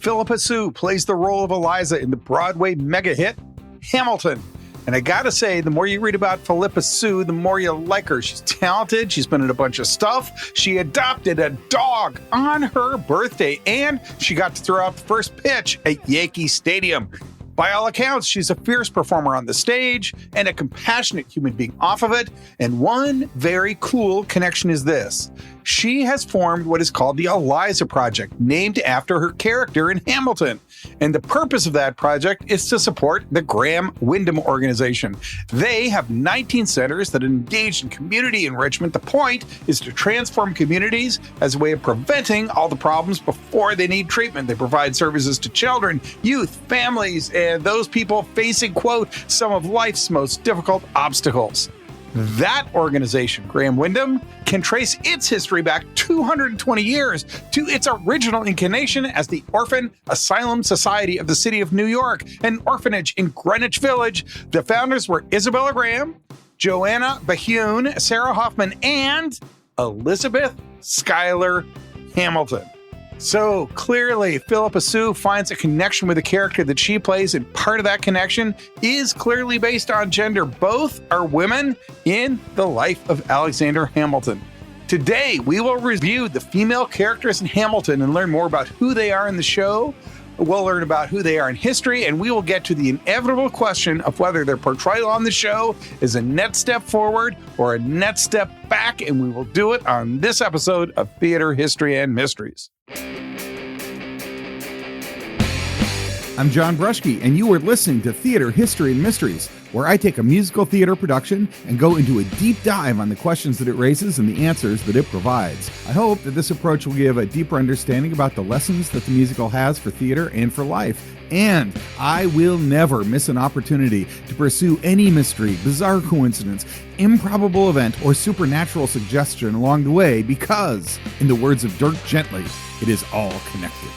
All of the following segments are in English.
Philippa Soo plays the role of Eliza in the Broadway mega hit, Hamilton. And I gotta say, the more you read about Philippa Soo, the more you like her. She's talented, she's been in a bunch of stuff. She adopted a dog on her birthday, and she got to throw out the first pitch at Yankee Stadium. By all accounts, she's a fierce performer on the stage and a compassionate human being off of it. And one very cool connection is this. She has formed what is called the Eliza Project, named after her character in Hamilton. And the purpose of that project is to support the Grahman Windham organization. They have 19 centers that engage in community enrichment. The point is to transform communities as a way of preventing all the problems before they need treatment. They provide services to children, youth, families, and those people facing, quote, some of life's most difficult obstacles. That organization, Grahman Windham, can trace its history back 220 years to its original incarnation as the Orphan Asylum Society of the City of New York, an orphanage in Greenwich Village. The founders were Isabella Graham, Joanna Bahune, Sarah Hoffman, and Elizabeth Schuyler Hamilton. So clearly, Philippa Soo finds a connection with the character that she plays, and part of that connection is clearly based on gender. Both are women in the life of Alexander Hamilton. Today, we will review the female characters in Hamilton and learn more about who they are in the show. We'll learn about who they are in history, and we will get to the inevitable question of whether their portrayal on the show is a net step forward or a net step back, and we will do it on this episode of Theater, History, and Mysteries. I'm John Bruschke, and you are listening to Theater, History, and Mysteries, where I take a musical theater production and go into a deep dive on the questions that it raises and the answers that it provides. I hope that this approach will give a deeper understanding about the lessons that the musical has for theater and for life. And I will never miss an opportunity to pursue any mystery, bizarre coincidence, improbable event, or supernatural suggestion along the way because, in the words of Dirk Gently, it is all connected.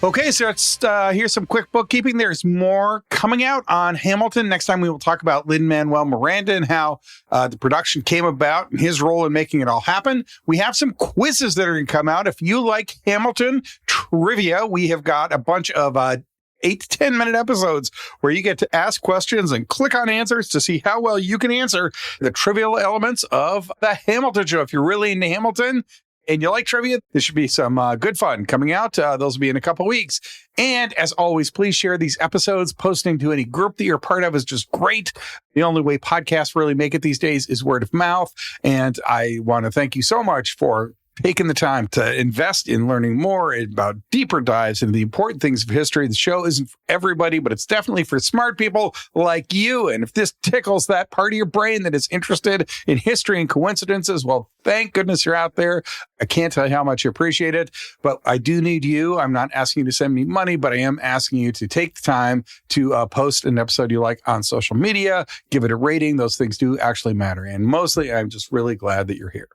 Okay, so let's here's some quick bookkeeping. There's more coming out on Hamilton. Next time we will talk about Lin-Manuel Miranda and how the production came about and his role in making it all happen. We have some quizzes that are going to come out. If you like Hamilton trivia, we have got a bunch of 8 to 10 minute episodes where you get to ask questions and click on answers to see how well you can answer the trivial elements of the Hamilton show. If you're really into Hamilton and you like trivia, there should be some good fun coming out. Those will be in a couple weeks. And as always, please share these episodes. Posting to any group that you're part of is just great. The only way podcasts really make it these days is word of mouth. And I want to thank you so much for taking the time to invest in learning more about deeper dives into the important things of history. The show isn't for everybody, but it's definitely for smart people like you. And if this tickles that part of your brain that is interested in history and coincidences, well, thank goodness you're out there. I can't tell you how much I appreciate it, but I do need you. I'm not asking you to send me money, but I am asking you to take the time to post an episode you like on social media, give it a rating. Those things do actually matter. And mostly, I'm just really glad that you're here.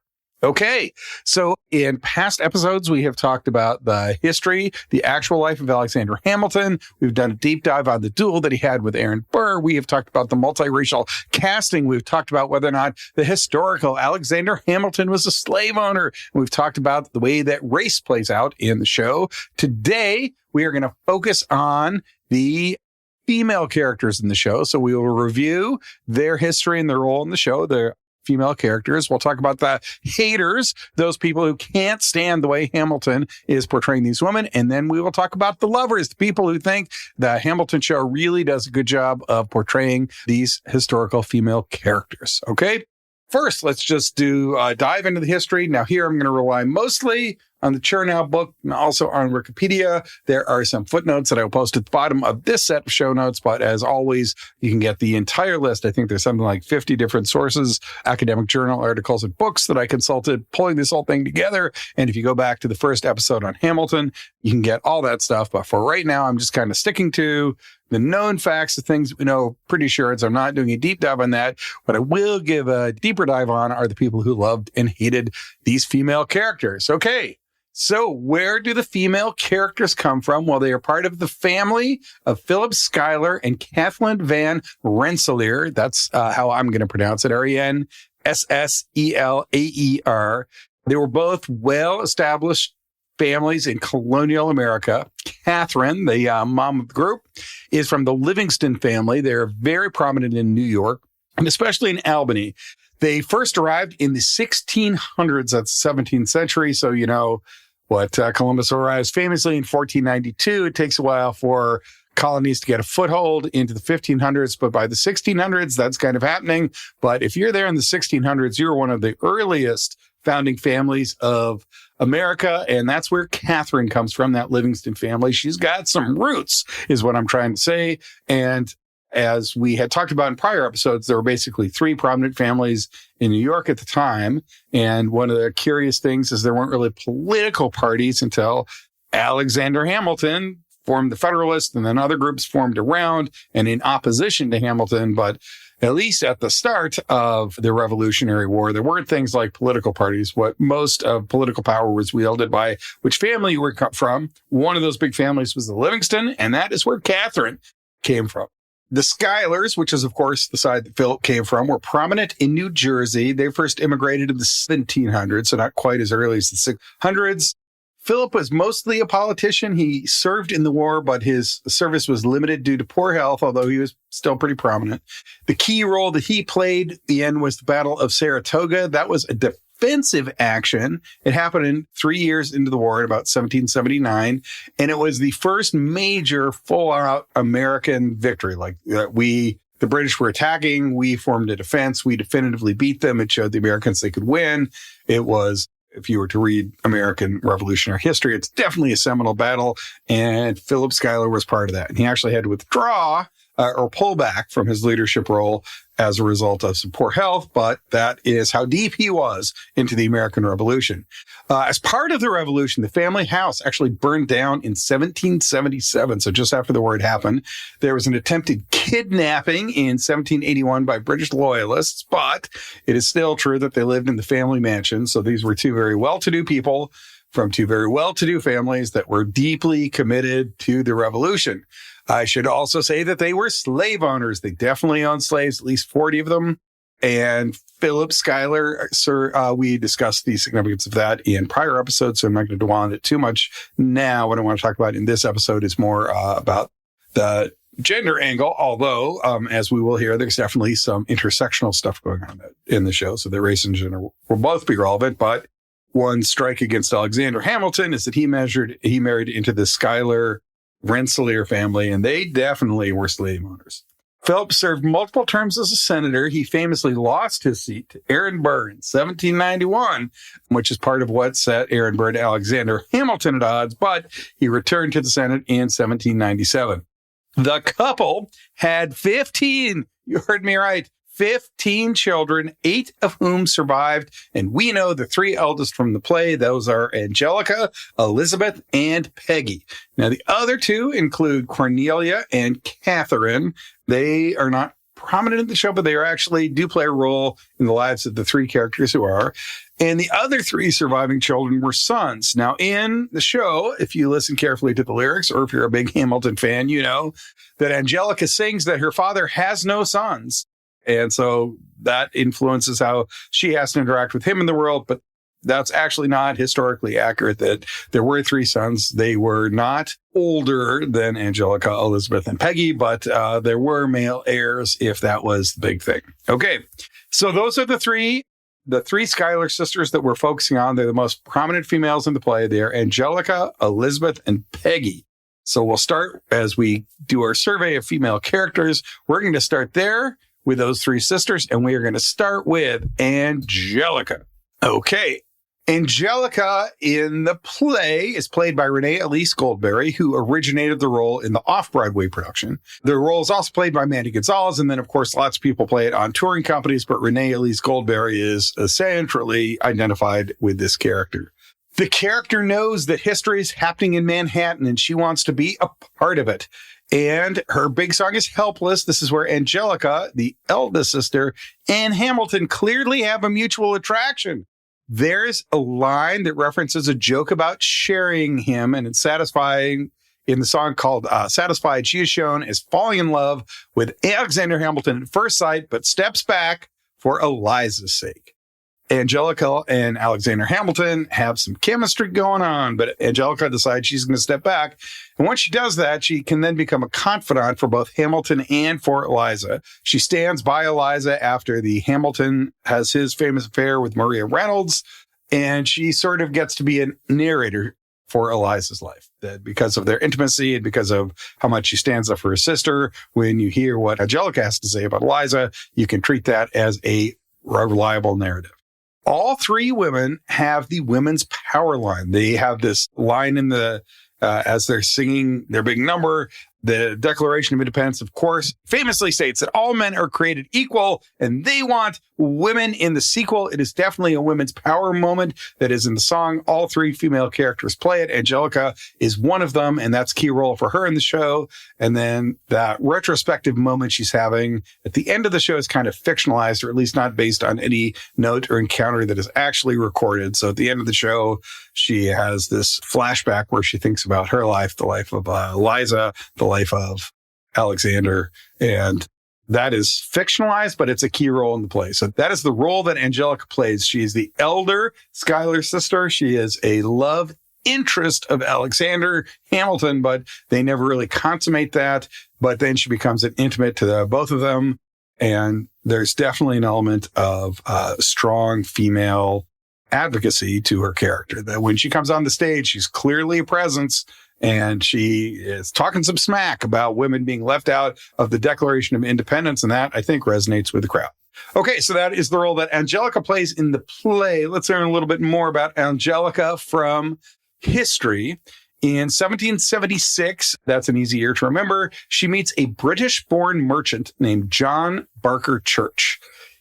Okay, so in past episodes, we have talked about the history, the actual life of Alexander Hamilton. We've done a deep dive on the duel that he had with Aaron Burr. We have talked about the multiracial casting. We've talked about whether or not the historical Alexander Hamilton was a slave owner. And we've talked about the way that race plays out in the show. Today, we are going to focus on the female characters in the show. So we will review their history and their role in the show. The female characters. We'll talk about the haters, those people who can't stand the way Hamilton is portraying these women. And then we will talk about the lovers, the people who think the Hamilton show really does a good job of portraying these historical female characters. Okay. First, let's just dive into the history. Now here, I'm going to rely mostly on the Chernow book and also on Wikipedia. There are some footnotes that I will post at the bottom of this set of show notes, but as always, you can get the entire list. I think there's something like 50 different sources, academic journal articles and books that I consulted pulling this whole thing together. And if you go back to the first episode on Hamilton, you can get all that stuff. But for right now, I'm just kind of sticking to the known facts, the things we know pretty sure. I'm not doing a deep dive on that. What I will give a deeper dive on are the people who loved and hated these female characters. Okay. So where do the female characters come from? Well, they are part of the family of Philip Schuyler and Kathleen Van Rensselaer. That's how I'm going to pronounce it, Rensselaer. They were both well-established families in colonial America. Catherine, the mom of the group, is from the Livingston family. They're very prominent in New York, and especially in Albany. They first arrived in the 1600s, that's the 17th century. So, you know, what Columbus arrives famously in 1492. It takes a while for colonies to get a foothold into the 1500s, but by the 1600s, that's kind of happening. But if you're there in the 1600s, you're one of the earliest founding families of America, and that's where Catherine comes from, that Livingston family. She's got some roots, is what I'm trying to say. And as we had talked about in prior episodes, there were basically three prominent families in New York at the time. And one of the curious things is there weren't really political parties until Alexander Hamilton formed the Federalists, and then other groups formed around and in opposition to Hamilton. But at least at the start of the Revolutionary War, there weren't things like political parties. What most of political power was wielded by which family you were from. One of those big families was the Livingston, and that is where Catherine came from. The Schuylers, which is, of course, the side that Philip came from, were prominent in New Jersey. They first immigrated in the 1700s, so not quite as early as the 600s. Philip was mostly a politician. He served in the war, but his service was limited due to poor health, although he was still pretty prominent. The key role that he played at the end was the Battle of Saratoga. That was a defensive action. It happened in 3 years into the war in about 1779, and it was the first major full-out American victory. Like the British were attacking, we formed a defense, we definitively beat them. It showed the Americans they could win. It was, if you were to read American Revolutionary history, it's definitely a seminal battle, and Philip Schuyler was part of that. And he actually had to withdraw or pull back from his leadership role as a result of some poor health, but that is how deep he was into the American Revolution. As part of the revolution, the family house actually burned down in 1777, so just after the war had happened. There was an attempted kidnapping in 1781 by British loyalists, but it is still true that they lived in the family mansion, so these were two very well-to-do people from two very well-to-do families that were deeply committed to the revolution. I should also say that they were slave owners. They definitely owned slaves, at least 40 of them. And Philip Schuyler, we discussed the significance of that in prior episodes, so I'm not going to dwell on it too much now. What I want to talk about in this episode is more about the gender angle, although, as we will hear, there's definitely some intersectional stuff going on in the show, so that race and gender will both be relevant. But one strike against Alexander Hamilton is that he married into the Schuyler Rensselaer family, and they definitely were slave owners. Philip served multiple terms as a senator. He famously lost his seat to Aaron Burr in 1791, which is part of what set Aaron Burr and Alexander Hamilton at odds, but he returned to the Senate in 1797. The couple had 15, you heard me right, 15 children, 8 of whom survived. And we know the 3 eldest from the play. Those are Angelica, Elizabeth, and Peggy. Now, the other 2 include Cornelia and Catherine. They are not prominent in the show, but they actually do play a role in the lives of the 3 characters who are. And the other 3 surviving children were sons. Now, in the show, if you listen carefully to the lyrics, or if you're a big Hamilton fan, you know that Angelica sings that her father has no sons. And so that influences how she has to interact with him in the world. But that's actually not historically accurate, that there were 3 sons. They were not older than Angelica, Elizabeth, and Peggy, but there were male heirs if that was the big thing. Okay, so those are the 3 Schuyler sisters that we're focusing on. They're the most prominent females in the play. They're Angelica, Elizabeth, and Peggy. So we'll start, as we do our survey of female characters, we're going to start there with those 3 sisters, and we are going to start with Angelica. Okay. Angelica in the play is played by Renee Elise Goldberry, who originated the role in the off-Broadway production. The role is also played by Mandy Gonzalez, and then, of course, lots of people play it on touring companies, but Renee Elise Goldberry is centrally identified with this character. The character knows that history is happening in Manhattan, and she wants to be a part of it. And her big song is Helpless. This is where Angelica, the eldest sister, and Hamilton clearly have a mutual attraction. There's a line that references a joke about sharing him, and it's satisfying in the song called Satisfied. She is shown as falling in love with Alexander Hamilton at first sight, but steps back for Eliza's sake. Angelica and Alexander Hamilton have some chemistry going on, but Angelica decides she's going to step back. And once she does that, she can then become a confidant for both Hamilton and for Eliza. She stands by Eliza after the Hamilton has his famous affair with Maria Reynolds, and she sort of gets to be a narrator for Eliza's life. That because of their intimacy and because of how much she stands up for her sister, when you hear what Angelica has to say about Eliza, you can treat that as a reliable narrative. All three women have the women's power line. They have this line in the as they're singing their big number. The Declaration of Independence, of course, famously states that all men are created equal, and they want women in the sequel. It is definitely a women's power moment that is in the song. All three female characters play it. Angelica is one of them, and that's a key role for her in the show. And then that retrospective moment she's having at the end of the show is kind of fictionalized, or at least not based on any note or encounter that is actually recorded. So at the end of the show, she has this flashback where she thinks about her life, the life of Eliza, the life of Alexander, and that is fictionalized, but it's a key role in the play. So that is the role that Angelica plays. She is the elder Schuyler sister. She is a love interest of Alexander Hamilton, but they never really consummate that. But then she becomes an intimate to both of them. And there's definitely an element of strong female advocacy to her character, that when she comes on the stage, she's clearly a presence. And she is talking some smack about women being left out of the Declaration of Independence. And that, I think, resonates with the crowd. Okay, so that is the role that Angelica plays in the play. Let's learn a little bit more about Angelica from history. In 1776, that's an easy year to remember, she meets a British-born merchant named John Barker Church.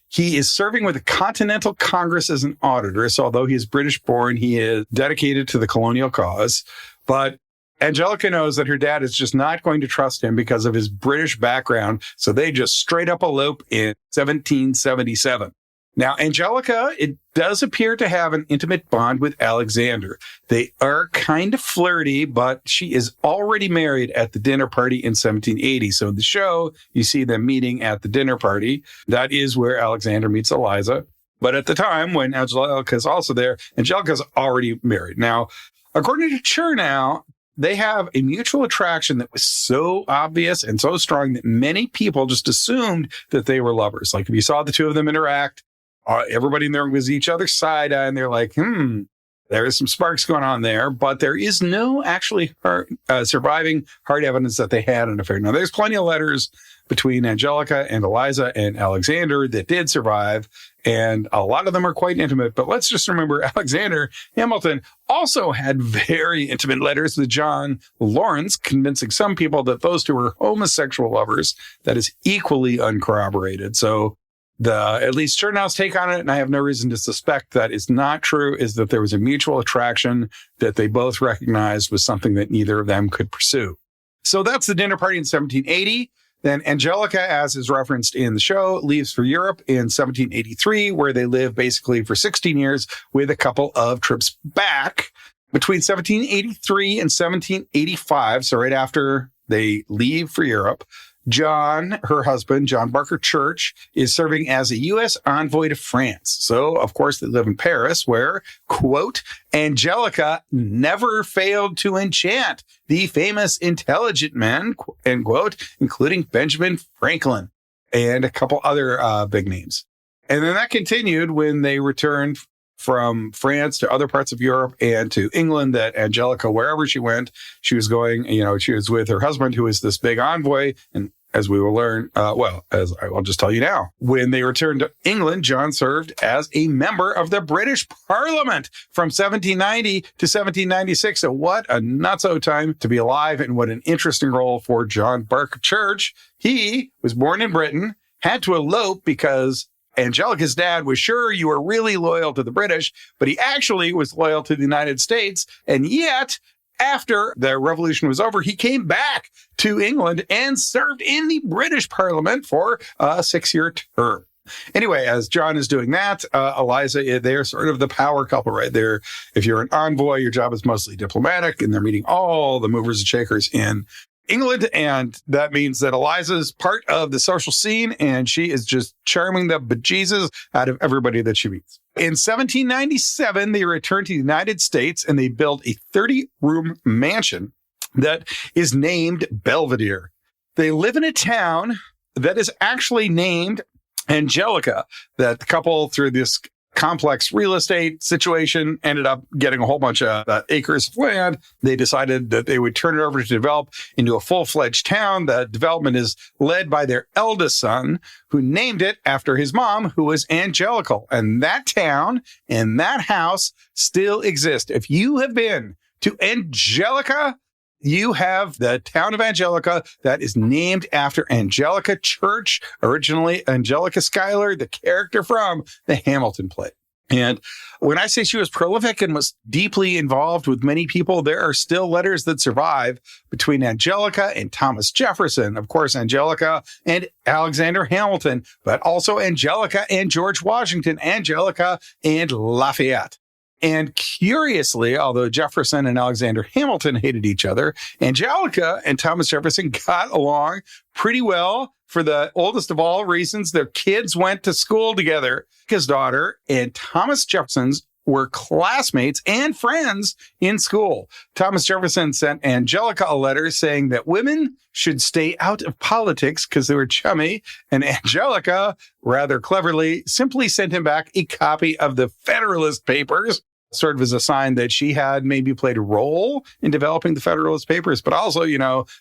He is serving with the Continental Congress as an auditor. So although he is British-born, he is dedicated to the colonial cause. But Angelica knows that her dad is just not going to trust him because of his British background. So they just straight up elope in 1777. Now, Angelica, it does appear to have an intimate bond with Alexander. They are kind of flirty, but she is already married at the dinner party in 1780. So in the show, you see them meeting at the dinner party. That is where Alexander meets Eliza. But at the time when Angelica is also there, Angelica's already married. Now, according to Chernow, they have a mutual attraction that was so obvious and so strong that many people just assumed that they were lovers. Like if you saw the two of them interact, everybody in there was each other's side, and they're like, there's some sparks going on there. But there is no actually surviving hard evidence that they had an affair. Now, there's plenty of letters between Angelica and Eliza and Alexander that did survive, and a lot of them are quite intimate. But let's just remember Alexander Hamilton also had very intimate letters with John Lawrence, convincing some people that those two were homosexual lovers. That is equally uncorroborated. So at least Chernow's take on it, and I have no reason to suspect that is not true, is that there was a mutual attraction that they both recognized was something that neither of them could pursue. So that's the dinner party in 1780. Then Angelica, as is referenced in the show, leaves for Europe in 1783, where they live basically for 16 years with a couple of trips back. Between 1783 and 1785, so right after they leave for Europe, John, her husband, John Barker Church, is serving as a U.S. envoy to France. So, of course, they live in Paris, where, quote, Angelica never failed to enchant the famous intelligent men, end quote, including Benjamin Franklin and a couple other big names. And then that continued when they returned from France to other parts of Europe and to England, that Angelica, wherever she went, she was going, she was with her husband, who is this big envoy. And as we will learn, as I'll just tell you now, when they returned to England, John served as a member of the British Parliament from 1790 to 1796. So what a nutso time to be alive, and what an interesting role for John Barker Church. He was born in Britain, had to elope because Angelica's dad was sure you were really loyal to the British, but he actually was loyal to the United States. And yet, after the revolution was over, he came back to England and served in the British Parliament for a 6-year term. Anyway, as John is doing that, Eliza, they're sort of the power couple right there. If you're an envoy, your job is mostly diplomatic, and they're meeting all the movers and shakers in England, and that means that Eliza's part of the social scene, and she is just charming the bejesus out of everybody that she meets. In 1797, they returned to the United States, and they built a 30-room mansion that is named Belvedere. They live in a town that is actually named Angelica, that the couple, through this complex real estate situation, ended up getting a whole bunch of acres of land. They decided that they would turn it over to develop into a full-fledged town. The development is led by their eldest son, who named it after his mom, who was Angelical. And that town and that house still exist. If you have been to Angelica, you have the town of Angelica that is named after Angelica Church, originally Angelica Schuyler, the character from the Hamilton play. And when I say she was prolific and was deeply involved with many people, there are still letters that survive between Angelica and Thomas Jefferson. Of course, Angelica and Alexander Hamilton, but also Angelica and George Washington, Angelica and Lafayette. And curiously, although Jefferson and Alexander Hamilton hated each other, Angelica and Thomas Jefferson got along pretty well for the oldest of all reasons. Their kids went to school together. His daughter and Thomas Jefferson's were classmates and friends in school. Thomas Jefferson sent Angelica a letter saying that women should stay out of politics because they were chummy. And Angelica, rather cleverly, simply sent him back a copy of the Federalist Papers, sort of as a sign that she had maybe played a role in developing the Federalist Papers. But also,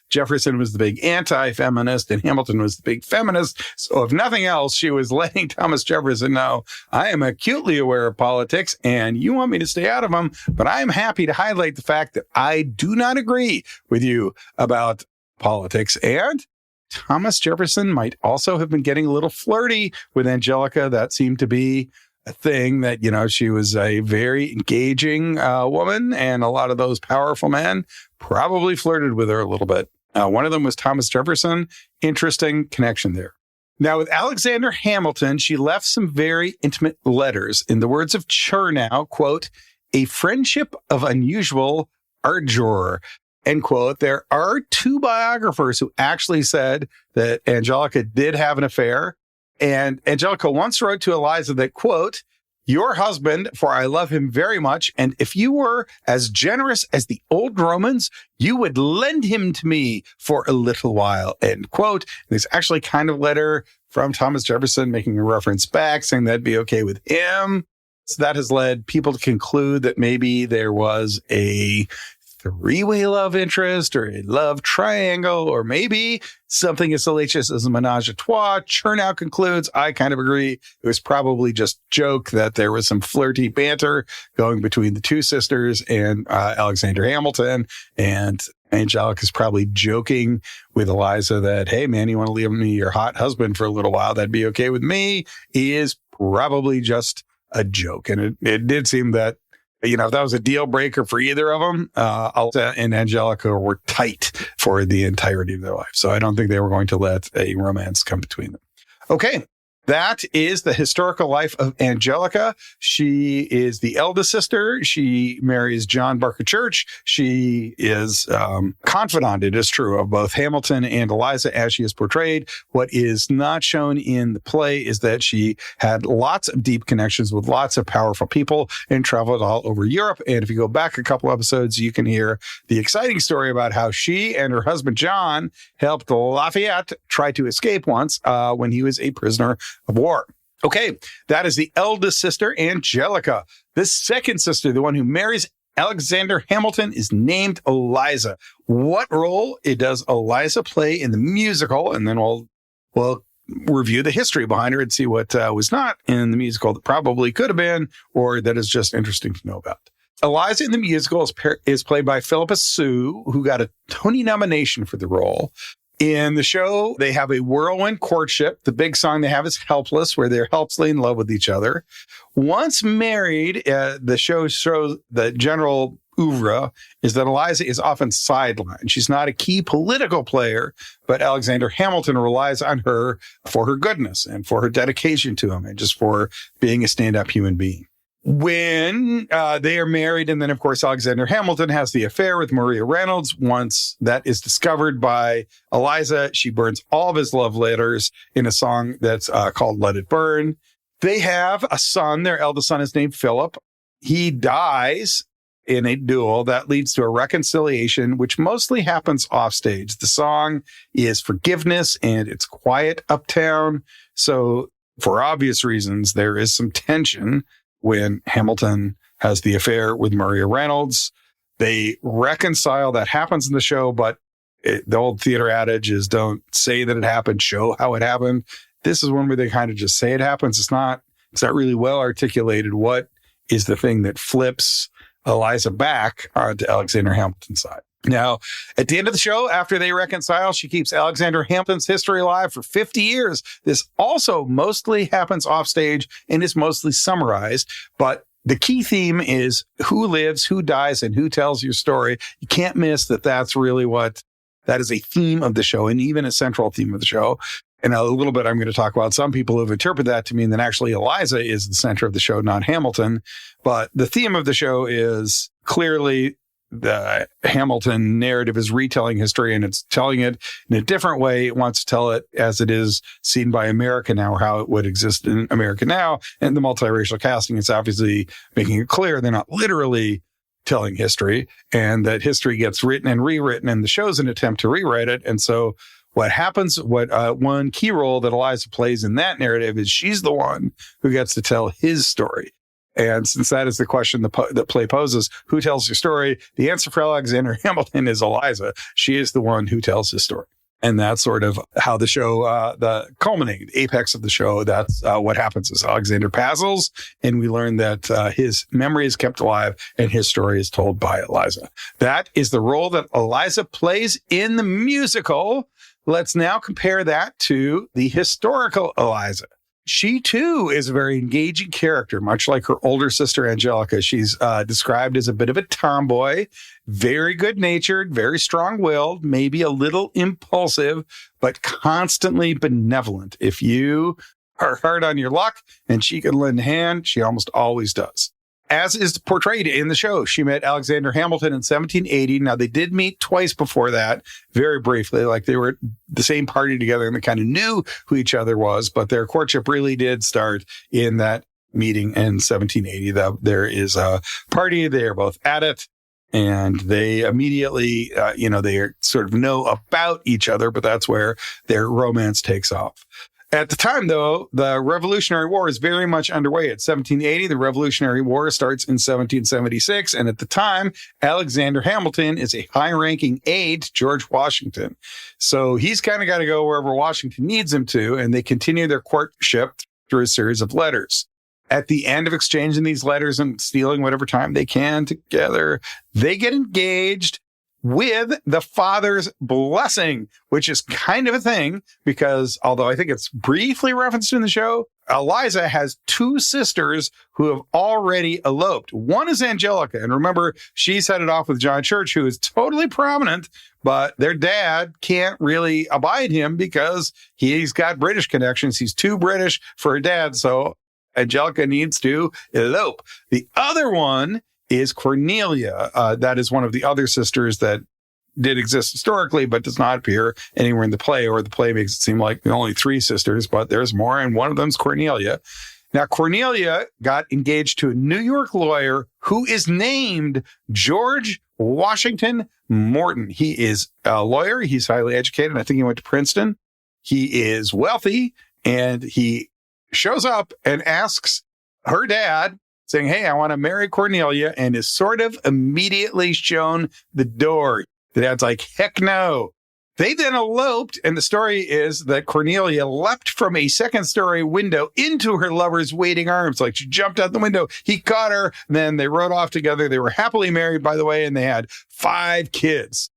Jefferson was the big anti-feminist and Hamilton was the big feminist. So if nothing else, she was letting Thomas Jefferson know, I am acutely aware of politics and you want me to stay out of them, but I am happy to highlight the fact that I do not agree with you about politics. And Thomas Jefferson might also have been getting a little flirty with Angelica. That seemed to be a thing that, she was a very engaging woman, and a lot of those powerful men probably flirted with her a little bit. One of them was Thomas Jefferson. Interesting connection there. Now, with Alexander Hamilton, she left some very intimate letters. In the words of Chernow, quote, a friendship of unusual ardor, end quote. There are two biographers who actually said that Angelica did have an affair. And Angelica once wrote to Eliza that, quote, your husband, for I love him very much, and if you were as generous as the old Romans, you would lend him to me for a little while, end quote. There's actually kind of letter from Thomas Jefferson making a reference back, saying that'd be okay with him. So that has led people to conclude that maybe there was a three-way love interest or a love triangle, or maybe something as salacious as a menage a trois. Chernow concludes, I kind of agree. It was probably just joke that there was some flirty banter going between the two sisters and Alexander Hamilton. And Angelica's probably joking with Eliza that, hey, man, you want to leave me your hot husband for a little while? That'd be okay with me. He is probably just a joke. And it did seem that, if that was a deal breaker for either of them, Alta and Angelica were tight for the entirety of their life. So I don't think they were going to let a romance come between them. Okay. That is the historical life of Angelica. She is the eldest sister. She marries John Barker Church. She is confidant, it is true, of both Hamilton and Eliza as she is portrayed. What is not shown in the play is that she had lots of deep connections with lots of powerful people and traveled all over Europe. And if you go back a couple episodes, you can hear the exciting story about how she and her husband, John, helped Lafayette try to escape once when he was a prisoner of war. Okay, that is the eldest sister, Angelica. The second sister, the one who marries Alexander Hamilton, is named Eliza. What role does Eliza play in the musical? And then we'll review the history behind her and see what was not in the musical that probably could have been, or that is just interesting to know about. Eliza in the musical is played by Philippa Soo, who got a Tony nomination for the role. In the show, they have a whirlwind courtship. The big song they have is Helpless, where they're helplessly in love with each other. Once married, the show shows the general oeuvre is that Eliza is often sidelined. She's not a key political player, but Alexander Hamilton relies on her for her goodness and for her dedication to him and just for being a stand-up human being. when they are married. And then, of course, Alexander Hamilton has the affair with Maria Reynolds. Once that is discovered by Eliza, she burns all of his love letters in a song that's called Let It Burn. They have a son. Their eldest son is named Philip. He dies in a duel that leads to a reconciliation, which mostly happens offstage. The song is Forgiveness, and it's quiet uptown. So for obvious reasons, there is some tension when Hamilton has the affair with Maria Reynolds. They reconcile. That happens in the show, but the old theater adage is don't say that it happened, show how it happened. This is one where they kind of just say it happens. It's not really well articulated. What is the thing that flips Eliza back onto Alexander Hamilton's side? Now, at the end of the show, after they reconcile, she keeps Alexander Hamilton's history alive for 50 years. This also mostly happens offstage and is mostly summarized, but the key theme is who lives, who dies, and who tells your story. You can't miss that. That is a theme of the show, and even a central theme of the show. And a little bit, I'm going to talk about some people who've interpreted that to mean that actually Eliza is the center of the show, not Hamilton. But the theme of the show is clearly the Hamilton narrative is retelling history, and it's telling it in a different way. It wants to tell it as it is seen by America now, or how it would exist in America now. And the multiracial casting is obviously making it clear they're not literally telling history, and that history gets written and rewritten, and the show's an attempt to rewrite it. And so what happens, one key role that Eliza plays in that narrative is she's the one who gets to tell his story. And since that is the question the play poses, who tells your story? The answer for Alexander Hamilton is Eliza. She is the one who tells his story. And that's sort of how the show, the culminating apex of the show, that's what happens is Alexander passes, and we learn that his memory is kept alive and his story is told by Eliza. That is the role that Eliza plays in the musical. Let's now compare that to the historical Eliza. She, too, is a very engaging character, much like her older sister, Angelica. She's described as a bit of a tomboy, very good-natured, very strong-willed, maybe a little impulsive, but constantly benevolent. If you are hard on your luck and she can lend a hand, she almost always does. As is portrayed in the show, she met Alexander Hamilton in 1780. Now, they did meet twice before that, very briefly, like they were at the same party together and they kind of knew who each other was, but their courtship really did start in that meeting in 1780. There is a party, they are both at it, and they immediately, they sort of know about each other, but that's where their romance takes off. At the time, though, the Revolutionary War is very much underway. At 1780, the Revolutionary War starts in 1776. And at the time, Alexander Hamilton is a high-ranking aide to George Washington. So he's kind of got to go wherever Washington needs him to. And they continue their courtship through a series of letters. At the end of exchanging these letters and stealing whatever time they can together, they get engaged with the father's blessing, which is kind of a thing because although I think it's briefly referenced in the show, Eliza has two sisters who have already eloped. One is Angelica. And remember, she's headed off with John Church, who is totally prominent, but their dad can't really abide him because he's got British connections. He's too British for her dad. So Angelica needs to elope. The other one is Cornelia. That is one of the other sisters that did exist historically, but does not appear anywhere in the play, or the play makes it seem like only three sisters, but there's more, and one of them's Cornelia. Now, Cornelia got engaged to a New York lawyer who is named George Washington Morton. He is a lawyer. He's highly educated. I think he went to Princeton. He is wealthy, and he shows up and asks her dad, saying, hey, I want to marry Cornelia, and is sort of immediately shown the door. The dad's like, heck no. They then eloped, and the story is that Cornelia leapt from a second-story window into her lover's waiting arms. Like, she jumped out the window. He caught her. Then they rode off together. They were happily married, by the way, and they had 5 kids.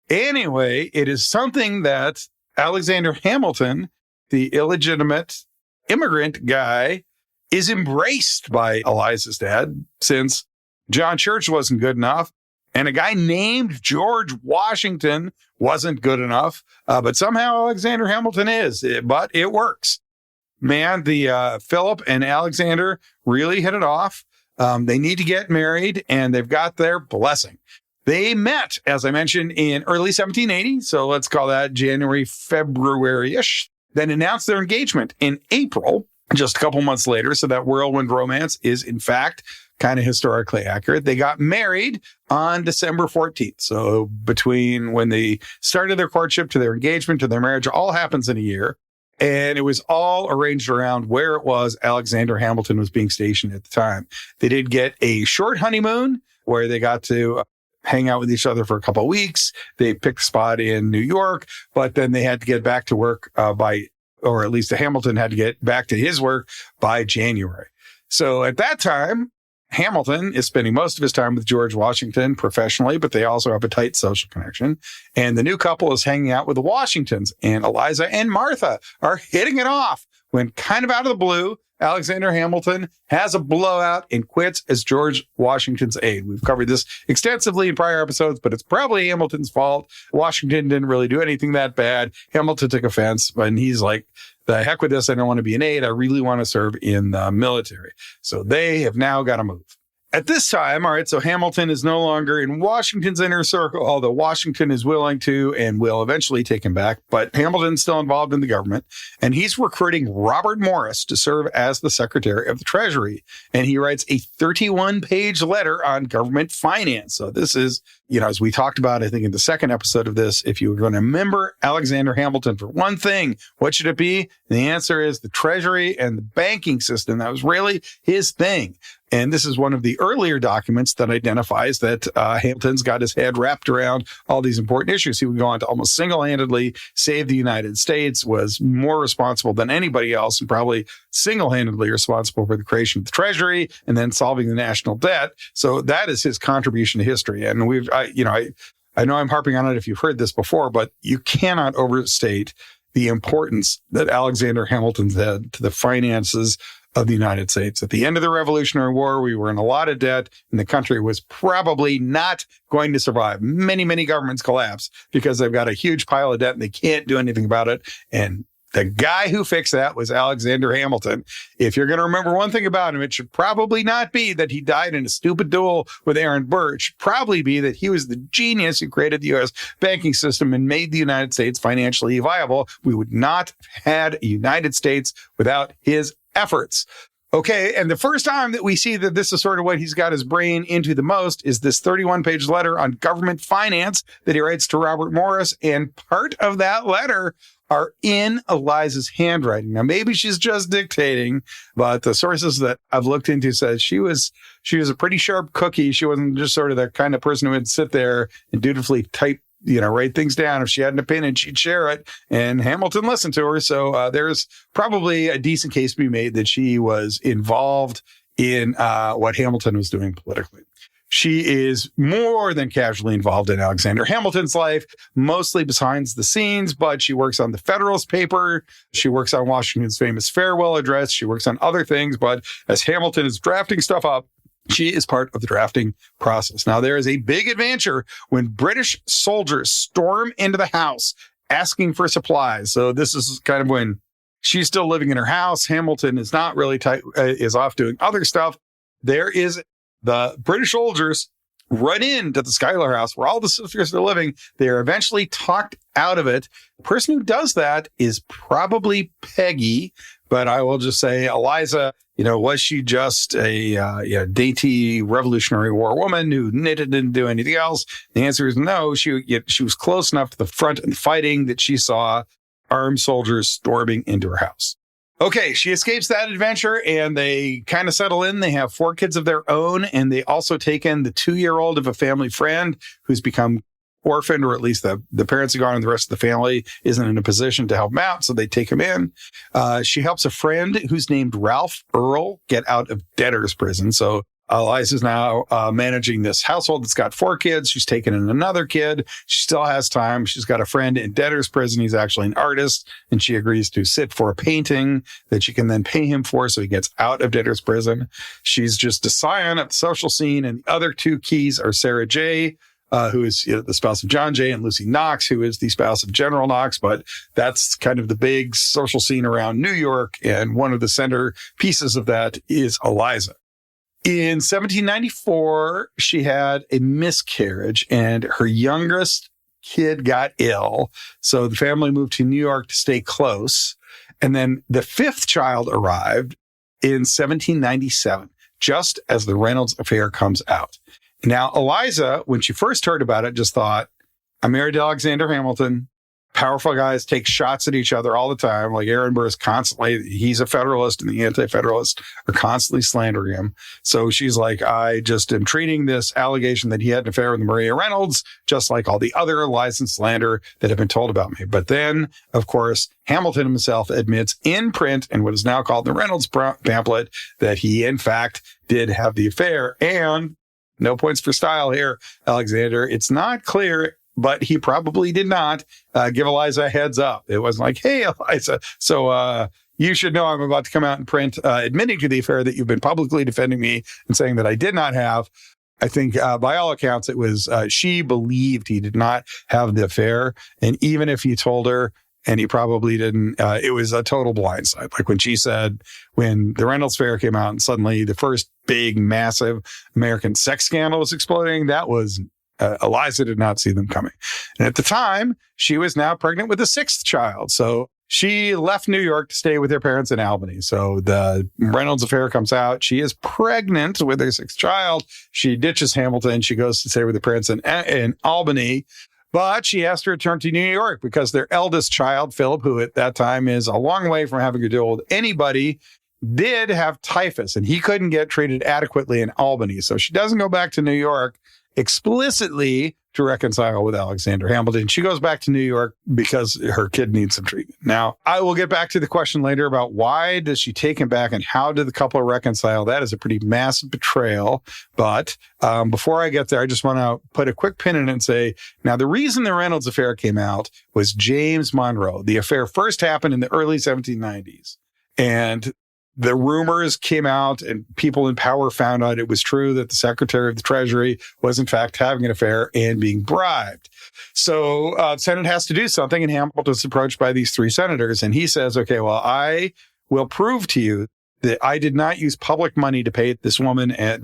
Anyway, it is something that Alexander Hamilton, the illegitimate immigrant guy, is embraced by Eliza's dad, since John Church wasn't good enough and a guy named George Washington wasn't good enough. But somehow Alexander Hamilton is, but it works. Man, the Philip and Alexander really hit it off. They need to get married, and they've got their blessing. They met, as I mentioned, in early 1780. So let's call that January, February-ish. Then announced their engagement in April, just a couple months later. So that whirlwind romance is, in fact, kind of historically accurate. They got married on December 14th. So between when they started their courtship to their engagement to their marriage, all happens in a year. And it was all arranged around where it was Alexander Hamilton was being stationed at the time. They did get a short honeymoon where they got to hang out with each other for a couple of weeks. They picked a spot in New York, but then they had to get back to work or at least Hamilton had to get back to his work by January. So at that time, Hamilton is spending most of his time with George Washington professionally, but they also have a tight social connection. And the new couple is hanging out with the Washingtons, and Eliza and Martha are hitting it off when, kind of out of the blue, Alexander Hamilton has a blowout and quits as George Washington's aide. We've covered this extensively in prior episodes, but it's probably Hamilton's fault. Washington didn't really do anything that bad. Hamilton took offense, and he's like, the heck with this. I don't want to be an aide. I really want to serve in the military. So they have now got to move. At this time, all right, so Hamilton is no longer in Washington's inner circle, although Washington is willing to and will eventually take him back. But Hamilton's still involved in the government, and he's recruiting Robert Morris to serve as the Secretary of the Treasury. And he writes a 31-page letter on government finance. So this is, as we talked about, I think in the second episode of this, if you were going to remember Alexander Hamilton for one thing, what should it be? And the answer is the Treasury and the banking system. That was really his thing. And this is one of the earlier documents that identifies that Hamilton's got his head wrapped around all these important issues. He would go on to almost single-handedly save the United States, was more responsible than anybody else, and probably single-handedly responsible for the creation of the Treasury and then solving the national debt. So that is his contribution to history. And I know I'm harping on it if you've heard this before, but you cannot overstate the importance that Alexander Hamilton had to the finances of the United States. At the end of the Revolutionary War, we were in a lot of debt, and the country was probably not going to survive. Many, many governments collapse because they've got a huge pile of debt and they can't do anything about it. And the guy who fixed that was Alexander Hamilton. If you're going to remember one thing about him, it should probably not be that he died in a stupid duel with Aaron Burr. It should probably be that he was the genius who created the U.S. banking system and made the United States financially viable. We would not have had a United States without his efforts. Okay, and the first time that we see that this is sort of what he's got his brain into the most is this 31-page letter on government finance that he writes to Robert Morris, and part of that letter are in Eliza's handwriting. Now, maybe she's just dictating, but the sources that I've looked into says she was a pretty sharp cookie. She wasn't just sort of the kind of person who would sit there and dutifully type, write things down. If she had an opinion, she'd share it. And Hamilton listened to her. So there's probably a decent case to be made that she was involved in what Hamilton was doing politically. She is more than casually involved in Alexander Hamilton's life, mostly behind the scenes, but she works on the Federalist paper. She works on Washington's famous farewell address. She works on other things, but as Hamilton is drafting stuff up, she is part of the drafting process. Now, there is a big adventure when British soldiers storm into the house asking for supplies. So this is kind of when she's still living in her house. Hamilton is not really is off doing other stuff. There is the British soldiers run into the Schuyler house where all the sisters are living. They are eventually talked out of it. The person who does that is probably Peggy, but I will just say Eliza, was she just a dainty Revolutionary War woman who knitted and didn't do anything else? The answer is no. She was close enough to the front and fighting that she saw armed soldiers storming into her house. Okay, she escapes that adventure and they kind of settle in. They have 4 kids of their own, and they also take in the 2-year-old of a family friend who's become orphaned, or at least the parents are gone and the rest of the family isn't in a position to help him out, so they take him in. She helps a friend who's named Ralph Earl get out of debtor's prison. So Eliza's now managing this household that's got 4 kids. She's taken in another kid. She still has time. She's got a friend in debtor's prison. He's actually an artist, and she agrees to sit for a painting that she can then pay him for so he gets out of debtor's prison. She's just a scion of the social scene, and the other 2 keys are Sarah J., who is the spouse of John Jay, and Lucy Knox, who is the spouse of General Knox. But that's kind of the big social scene around New York, and one of the center pieces of that is Eliza. In 1794, she had a miscarriage and her youngest kid got ill. So the family moved to New York to stay close. And then the fifth child arrived in 1797, just as the Reynolds affair comes out. Now, Eliza, when she first heard about it, just thought, I'm married to Alexander Hamilton. Powerful guys take shots at each other all the time. Like Aaron Burr is constantly, he's a Federalist and the Anti-Federalists are constantly slandering him. So she's like, I just am treating this allegation that he had an affair with Maria Reynolds, just like all the other lies and slander that have been told about me. But then, of course, Hamilton himself admits in print in what is now called the Reynolds pamphlet that he, in fact, did have the affair. And no points for style here, Alexander. It's not clear, but he probably did not give Eliza a heads up. It wasn't like, hey, Eliza, so you should know I'm about to come out in print admitting to the affair that you've been publicly defending me and saying that I did not have. I think by all accounts, it was she believed he did not have the affair. And even if he told her, and he probably didn't, it was a total blindside. Like when she said, when the Reynolds affair came out and suddenly the first big, massive American sex scandal was exploding, that was Eliza did not see them coming. And at the time, she was now pregnant with a sixth child. So she left New York to stay with her parents in Albany. So the Reynolds affair comes out. She is pregnant with her sixth child. She ditches Hamilton. She goes to stay with her parents in Albany. But she has to return to New York because their eldest child, Philip, who at that time is a long way from having to deal with anybody, did have typhus, and he couldn't get treated adequately in Albany. So she doesn't go back to New York explicitly to reconcile with Alexander Hamilton. She goes back to New York because her kid needs some treatment. Now, I will get back to the question later about why does she take him back and how did the couple reconcile? That is a pretty massive betrayal. But before I get there, I just want to put a quick pin in it and say, now the reason the Reynolds affair came out was James Monroe. The affair first happened in the early 1790s. And the rumors came out and people in power found out it was true that the Secretary of the Treasury was in fact having an affair and being bribed. So Senate has to do something, and Hamilton's approached by these three senators, and he says, okay, well, I will prove to you that I did not use public money to pay this woman, and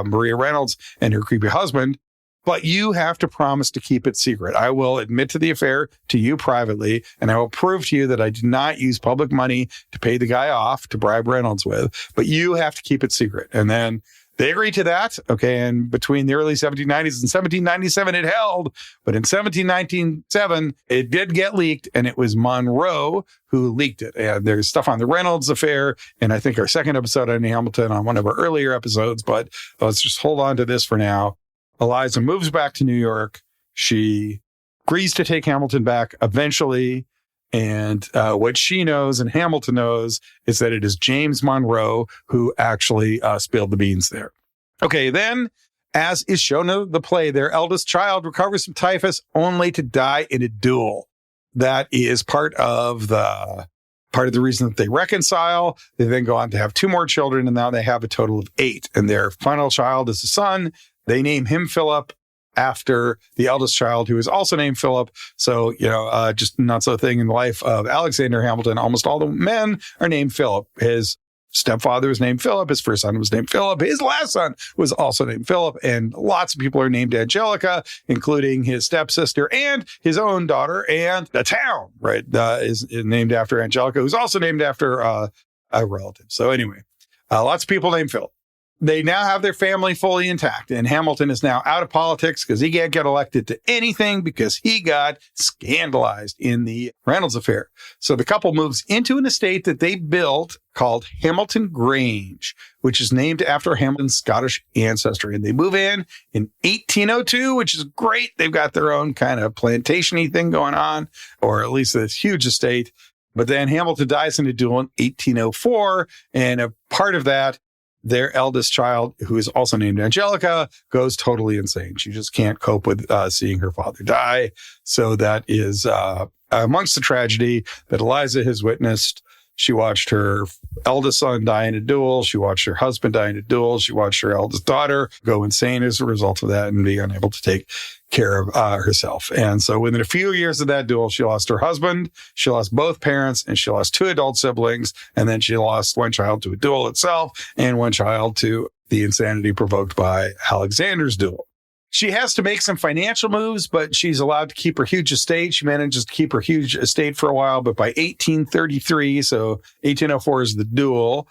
Maria Reynolds and her creepy husband, but you have to promise to keep it secret. I will admit to the affair to you privately, and I will prove to you that I did not use public money to pay the guy off to bribe Reynolds with, but you have to keep it secret. And then they agreed to that. Okay. And between the early 1790s and 1797, it held. But in 1797, it did get leaked, and it was Monroe who leaked it. And there's stuff on the Reynolds affair, and I think our second episode on Hamilton on one of our earlier episodes, but let's just hold on to this for now. Eliza moves back to New York. She agrees to take Hamilton back eventually. And what she knows and Hamilton knows is that it is James Monroe who actually spilled the beans there. Okay, then, as is shown in the play, their eldest child recovers from typhus only to die in a duel. That is part of the reason that they reconcile. They then go on to have two more children, and now they have a total of 8. And their final child is a son. They name him Philip after the eldest child, who is also named Philip. So, just not so thing in the life of Alexander Hamilton. Almost all the men are named Philip. His stepfather was named Philip. His first son was named Philip. His last son was also named Philip. And lots of people are named Angelica, including his stepsister and his own daughter. And the town, right, is named after Angelica, who's also named after a relative. So anyway, lots of people named Philip. They now have their family fully intact, and Hamilton is now out of politics because he can't get elected to anything because he got scandalized in the Reynolds affair. So the couple moves into an estate that they built called Hamilton Grange, which is named after Hamilton's Scottish ancestry. And they move in 1802, which is great. They've got their own kind of plantation-y thing going on, or at least this huge estate. But then Hamilton dies in a duel in 1804, and a part of that, their eldest child, who is also named Angelica, goes totally insane. She just can't cope with seeing her father die. So that is amongst the tragedy that Eliza has witnessed. She watched her eldest son die in a duel. She watched her husband die in a duel. She watched her eldest daughter go insane as a result of that and be unable to take care of herself. And so within a few years of that duel, she lost her husband, she lost both parents, and she lost 2 adult siblings. And then she lost one child to a duel itself and one child to the insanity provoked by Alexander's duel. She has to make some financial moves, but she's allowed to keep her huge estate. She manages to keep her huge estate for a while, but by 1833, so 1804 is the duel,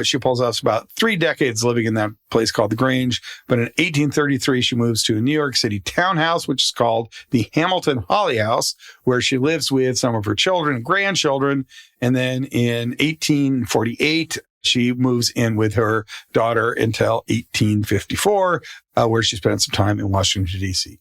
she pulls off about 3 decades living in that place called the Grange. But in 1833, she moves to a New York City townhouse, which is called the Hamilton Holly House, where she lives with some of her children and grandchildren. And then in 1848, she moves in with her daughter until 1854, where she spent some time in Washington, D.C.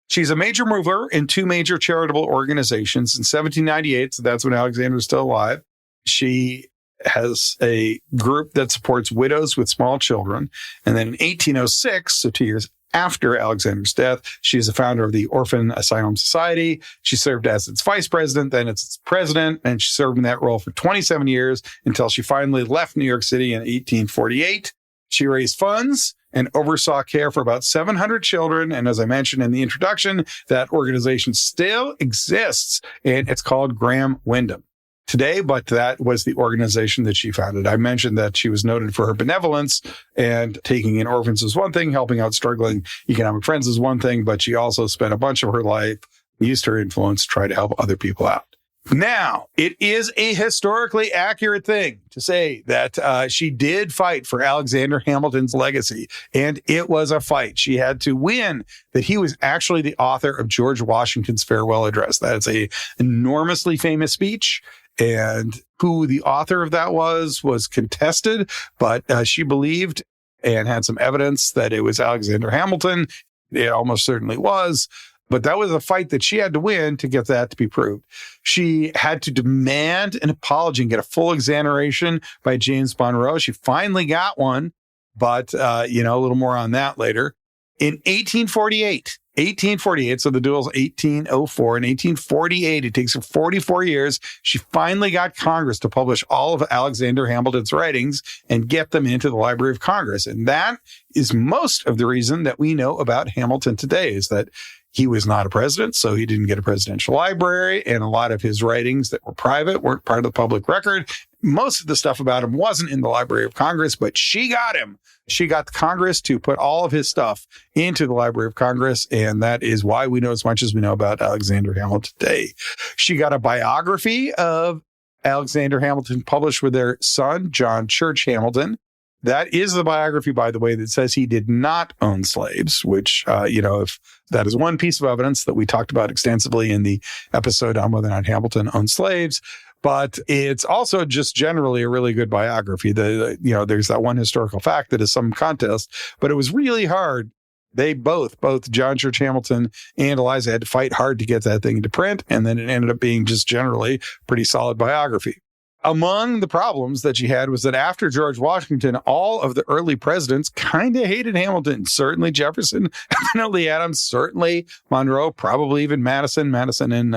She's a major mover in 2 major charitable organizations. In 1798, so that's when Alexander was still alive, she has a group that supports widows with small children. And then in 1806, so 2 years after Alexander's death, she's the founder of the Orphan Asylum Society. She served as its vice president, then its president, and she served in that role for 27 years until she finally left New York City in 1848. She raised funds and oversaw care for about 700 children. And as I mentioned in the introduction, that organization still exists, and it's called Grahman Windham today, but that was the organization that she founded. I mentioned that she was noted for her benevolence, and taking in orphans is one thing, helping out struggling economic friends is one thing, but she also spent a bunch of her life, used her influence to try to help other people out. Now, it is a historically accurate thing to say that she did fight for Alexander Hamilton's legacy, and it was a fight. She had to win that he was actually the author of George Washington's farewell address. That is a enormously famous speech, and who the author of that was contested, but she believed and had some evidence that it was Alexander Hamilton. It almost certainly was. But that was a fight that she had to win to get that to be proved. She had to demand an apology and get a full exoneration by James Monroe. She finally got one, but, a little more on that later. In 1848, so the duel's 1804. In 1848, it takes her 44 years. She finally got Congress to publish all of Alexander Hamilton's writings and get them into the Library of Congress. And that is most of the reason that we know about Hamilton today, is that he was not a president, so he didn't get a presidential library, and a lot of his writings that were private weren't part of the public record. Most of the stuff about him wasn't in the Library of Congress, but she got him. She got the Congress to put all of his stuff into the Library of Congress, and that is why we know as much as we know about Alexander Hamilton today. She got a biography of Alexander Hamilton published with their son, John Church Hamilton. That is the biography, by the way, that says he did not own slaves, which, if that is one piece of evidence that we talked about extensively in the episode on whether or not Hamilton owned slaves. But it's also just generally a really good biography. There's that one historical fact that is some contest, but it was really hard. They both John Church Hamilton and Eliza had to fight hard to get that thing into print. And then it ended up being just generally pretty solid biography. Among the problems that she had was that after George Washington, all of the early presidents kind of hated Hamilton. Certainly Jefferson, definitely Adams, certainly Monroe, probably even Madison. Madison and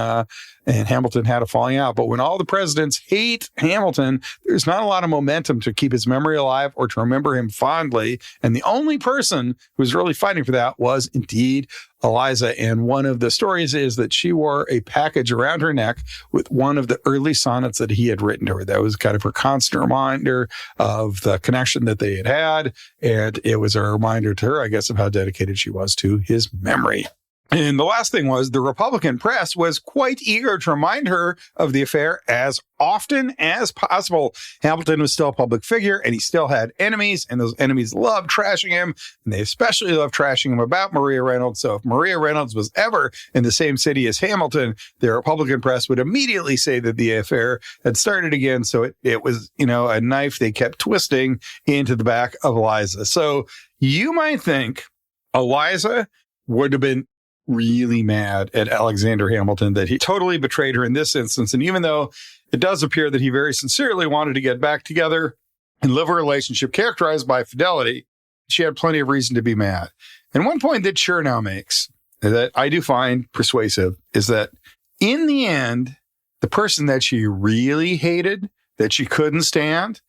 Hamilton had a falling out. But when all the presidents hate Hamilton, there's not a lot of momentum to keep his memory alive or to remember him fondly. And the only person who was really fighting for that was indeed Eliza. And one of the stories is that she wore a package around her neck with one of the early sonnets that he had written to her. That was kind of her constant reminder of the connection that they had had. And it was a reminder to her, I guess, of how dedicated she was to his memory. And the last thing was the Republican press was quite eager to remind her of the affair as often as possible. Hamilton was still a public figure, and he still had enemies, and those enemies loved trashing him, and they especially loved trashing him about Maria Reynolds. So if Maria Reynolds was ever in the same city as Hamilton, the Republican press would immediately say that the affair had started again. So it was, a knife they kept twisting into the back of Eliza. So you might think Eliza would have been really mad at Alexander Hamilton that he totally betrayed her in this instance. And even though it does appear that he very sincerely wanted to get back together and live a relationship characterized by fidelity, she had plenty of reason to be mad. And one point that Chernow makes that I do find persuasive is that in the end, the person that she really hated, that she couldn't stand,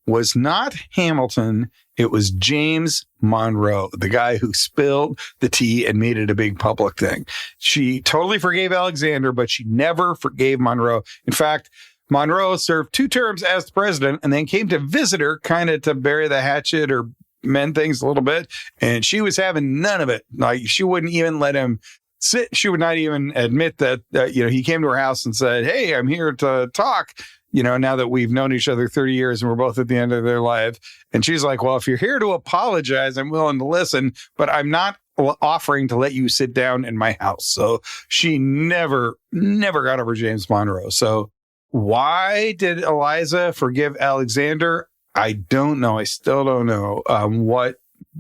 was not Hamilton. It was James Monroe, the guy who spilled the tea and made it a big public thing. She totally forgave Alexander, but she never forgave Monroe. In fact, Monroe served 2 terms as the president and then came to visit her kind of to bury the hatchet or mend things a little bit. And she was having none of it. Like, she wouldn't even let him sit. She would not even admit that, he came to her house and said, hey, I'm here to talk, now that we've known each other 30 years and we're both at the end of their life. And she's like, well, if you're here to apologize, I'm willing to listen, but I'm not offering to let you sit down in my house. So she never got over James Monroe. So why did Eliza forgive Alexander? I don't know. I still don't know what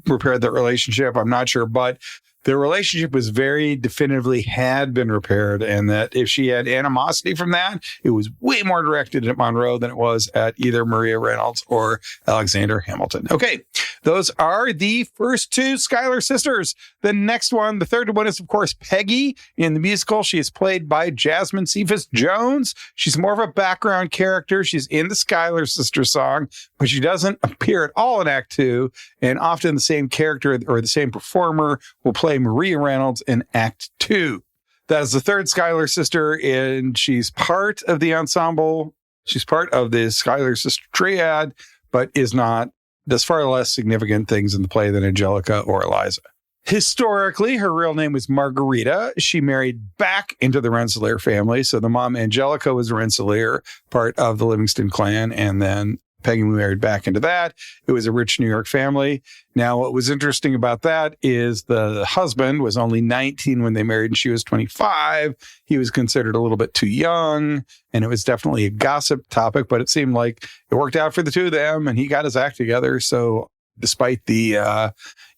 repaired that relationship. I'm not sure, but the relationship was very definitively had been repaired, and that if she had animosity from that, it was way more directed at Monroe than it was at either Maria Reynolds or Alexander Hamilton. Okay, those are the first two Schuyler sisters. The next one, the third one, is, of course, Peggy. In the musical, she is played by Jasmine Cephas Jones. She's more of a background character. She's in the Schuyler Sisters song, but she doesn't appear at all in Act 2, and often the same character or the same performer will play Maria Reynolds in Act 2. That is the third Schuyler sister, and she's part of the ensemble. She's part of the Schuyler sister triad, but does far less significant things in the play than Angelica or Eliza. Historically, her real name was Margarita. She married back into the Rensselaer family. So the mom, Angelica, was Rensselaer, part of the Livingston clan, and then Peggy married back into that. It was a rich New York family. Now, what was interesting about that is the husband was only 19 when they married and she was 25. He was considered a little bit too young, and it was definitely a gossip topic, but it seemed like it worked out for the two of them, and he got his act together. So despite the,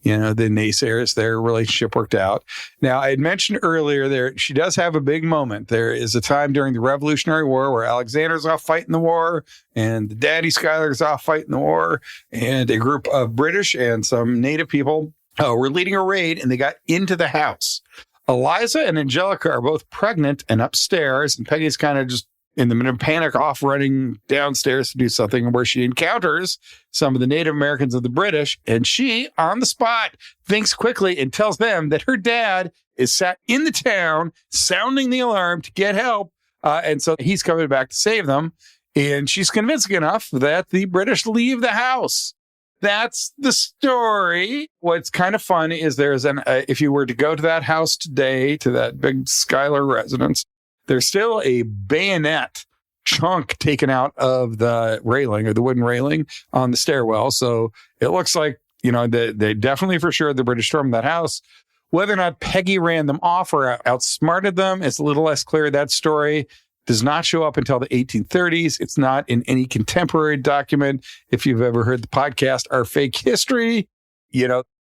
the naysayers, their relationship worked out. Now, I had mentioned earlier she does have a big moment. There is a time during the Revolutionary War where Alexander's off fighting the war and the daddy Schuyler's off fighting the war, and a group of British and some native people were leading a raid, and they got into the house. Eliza and Angelica are both pregnant and upstairs, and Peggy's kind of just in the middle of panic, off running downstairs to do something, where she encounters some of the Native Americans of the British, and she, on the spot, thinks quickly and tells them that her dad is sat in the town sounding the alarm to get help, and so he's coming back to save them, and she's convincing enough that the British leave the house. That's the story. What's kind of fun is there's if you were to go to that house today, to that big Schuyler residence, there's still a bayonet chunk taken out of the railing, or the wooden railing on the stairwell. So it looks like, they definitely for sure the British stormed that house. Whether or not Peggy ran them off or outsmarted them, it's a little less clear. That story does not show up until the 1830s. It's not in any contemporary document. If you've ever heard the podcast, Our Fake History,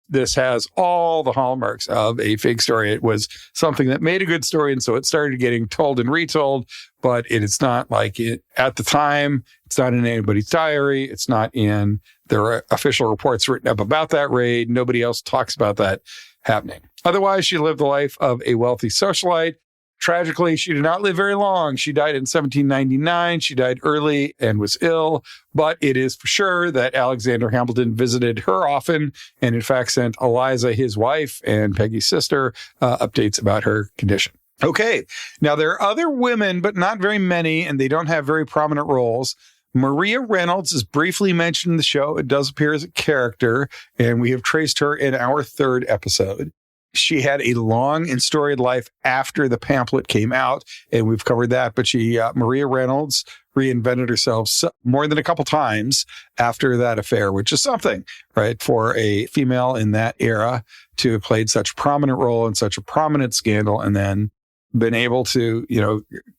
this has all the hallmarks of a fake story. It was something that made a good story, and so it started getting told and retold, but it's not like it at the time. It's not in anybody's diary. It's not in their official reports written up about that raid. Nobody else talks about that happening. Otherwise, she lived the life of a wealthy socialite. Tragically, she did not live very long. She died in 1799. She died early and was ill, but it is for sure that Alexander Hamilton visited her often, and in fact sent Eliza, his wife, and Peggy's sister, updates about her condition. Okay, now there are other women, but not very many, and they don't have very prominent roles. Maria Reynolds is briefly mentioned in the show. It does appear as a character, and we have traced her in our third episode. She had a long and storied life after the pamphlet came out, and we've covered that. But Maria Reynolds reinvented herself more than a couple times after that affair, which is something, right, for a female in that era to have played such a prominent role in such a prominent scandal and then been able to,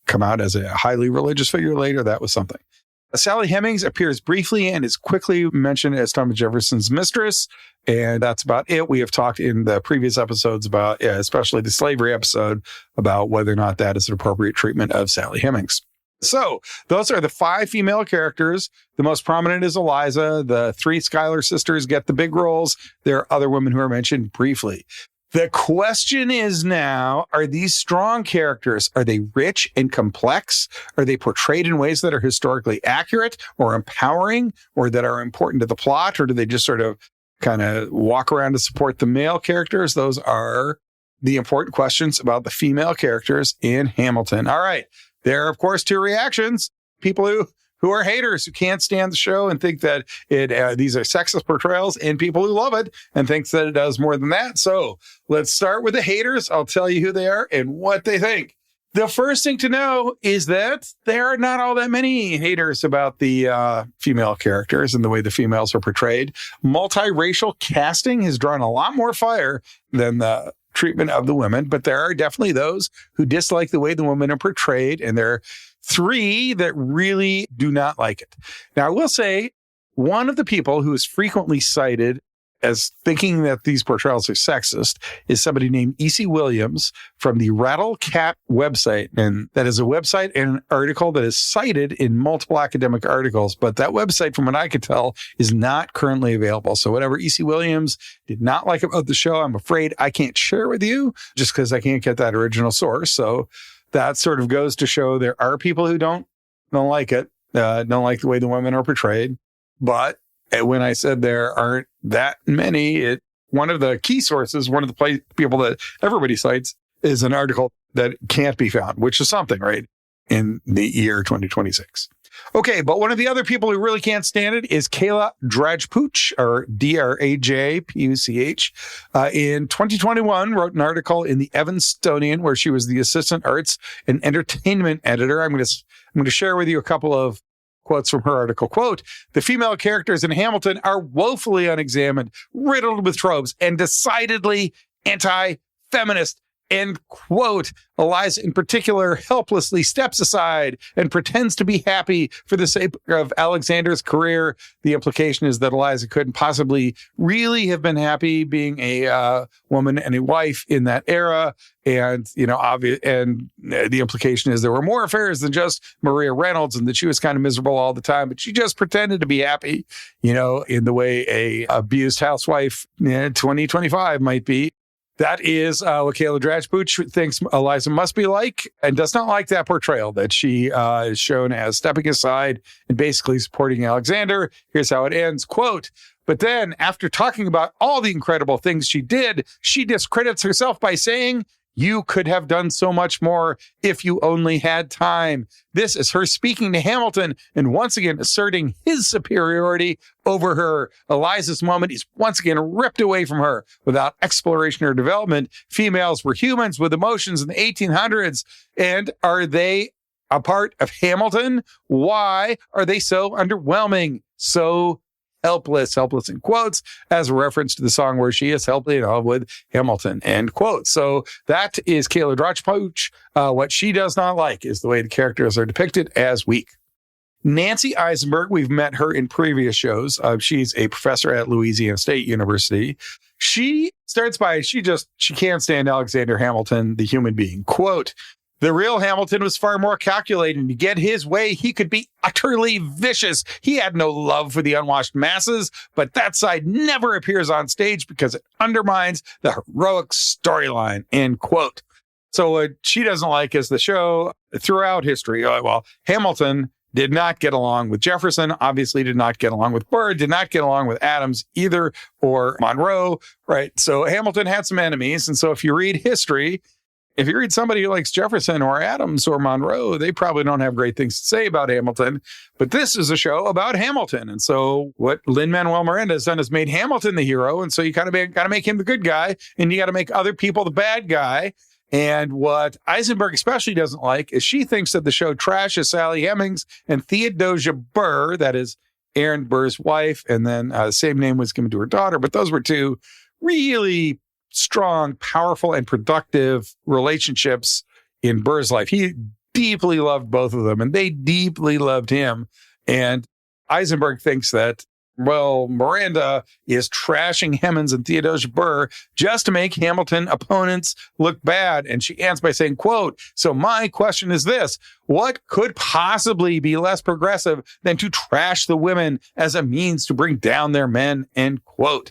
come out as a highly religious figure later. That was something. Sally Hemings appears briefly and is quickly mentioned as Thomas Jefferson's mistress, and that's about it. We have talked in the previous episodes about, especially the slavery episode, about whether or not that is an appropriate treatment of Sally Hemings. So those are the 5 female characters. The most prominent is Eliza. The 3 Schuyler sisters get the big roles. There are other women who are mentioned briefly. The question is now, are these strong characters, are they rich and complex? Are they portrayed in ways that are historically accurate or empowering or that are important to the plot? Or do they just sort of kind of walk around to support the male characters? Those are the important questions about the female characters in Hamilton. All right. There are, of course, 2 reactions. People who who are haters, who can't stand the show and think that these are sexist portrayals, and people who love it and thinks that it does more than that. So let's start with the haters. I'll tell you who they are and what they think. The first thing to know is that there are not all that many haters about the female characters and the way the females are portrayed. Multiracial casting has drawn a lot more fire than the treatment of the women, but there are definitely those who dislike the way the women are portrayed, and there are 3 that really do not like it. Now, I will say, one of the people who is frequently cited as thinking that these portrayals are sexist is somebody named E.C. Williams from the Rattle Cat website. And that is a website and an article that is cited in multiple academic articles. But that website, from what I could tell, is not currently available. So whatever E.C. Williams did not like about the show, I'm afraid I can't share with you just because I can't get that original source. So that sort of goes to show there are people who don't like it, don't like the way the women are portrayed. But when I said there aren't that many, one of the key sources, one of the people that everybody cites is an article that can't be found, which is something, right, in the year 2026. Okay, but one of the other people who really can't stand it is Kayla Drajpuch, or Drajpuch. In 2021, wrote an article in the Evanstonian where she was the assistant arts and entertainment editor. I'm going to share with you a couple of quotes from her article. Quote, "The female characters in Hamilton are woefully unexamined, riddled with tropes, and decidedly anti-feminist." End quote. Eliza, in particular, helplessly steps aside and pretends to be happy for the sake of Alexander's career. The implication is that Eliza couldn't possibly really have been happy being a woman and a wife in that era. And, the implication is there were more affairs than just Maria Reynolds, and that she was kind of miserable all the time, but she just pretended to be happy, in the way a abused housewife in 2025 might be. That is what Kayla Drajpuch thinks Eliza must be like, and does not like that portrayal that she is shown as stepping aside and basically supporting Alexander. Here's how it ends. Quote, "But then, after talking about all the incredible things she did, she discredits herself by saying, 'You could have done so much more if you only had time.' This is her speaking to Hamilton and once again asserting his superiority over her. Eliza's moment is once again ripped away from her without exploration or development. Females were humans with emotions in the 1800s. And are they a part of Hamilton? Why are they so underwhelming? So helpless in quotes, as a reference to the song where she is helping with Hamilton, end quote. So that is Kayla Drajpuch. What she does not like is the way the characters are depicted as weak. Nancy Eisenberg, we've met her in previous shows. She's a professor at Louisiana State University. She starts by, she can't stand Alexander Hamilton, the human being. Quote, "The real Hamilton was far more calculating. To get his way, he could be utterly vicious. He had no love for the unwashed masses, but that side never appears on stage because it undermines the heroic storyline," end quote. So what she doesn't like is the show throughout history. Hamilton did not get along with Jefferson, obviously did not get along with Burr, did not get along with Adams either, or Monroe, right? So Hamilton had some enemies. And so if you read history, if you read somebody who likes Jefferson or Adams or Monroe, they probably don't have great things to say about Hamilton. But this is a show about Hamilton. And so what Lin-Manuel Miranda has done is made Hamilton the hero. And so you kind of got to make him the good guy, and you got to make other people the bad guy. And what Eisenberg especially doesn't like is she thinks that the show trashes Sally Hemings and Theodosia Burr, that is Aaron Burr's wife, and then the same name was given to her daughter. But those were two really strong, powerful, and productive relationships in Burr's life. He deeply loved both of them, and they deeply loved him. And Eisenberg thinks that, Miranda is trashing Hemings and Theodosia Burr just to make Hamilton opponents look bad. And she ends by saying, quote, "So my question is this: what could possibly be less progressive than to trash the women as a means to bring down their men," end quote.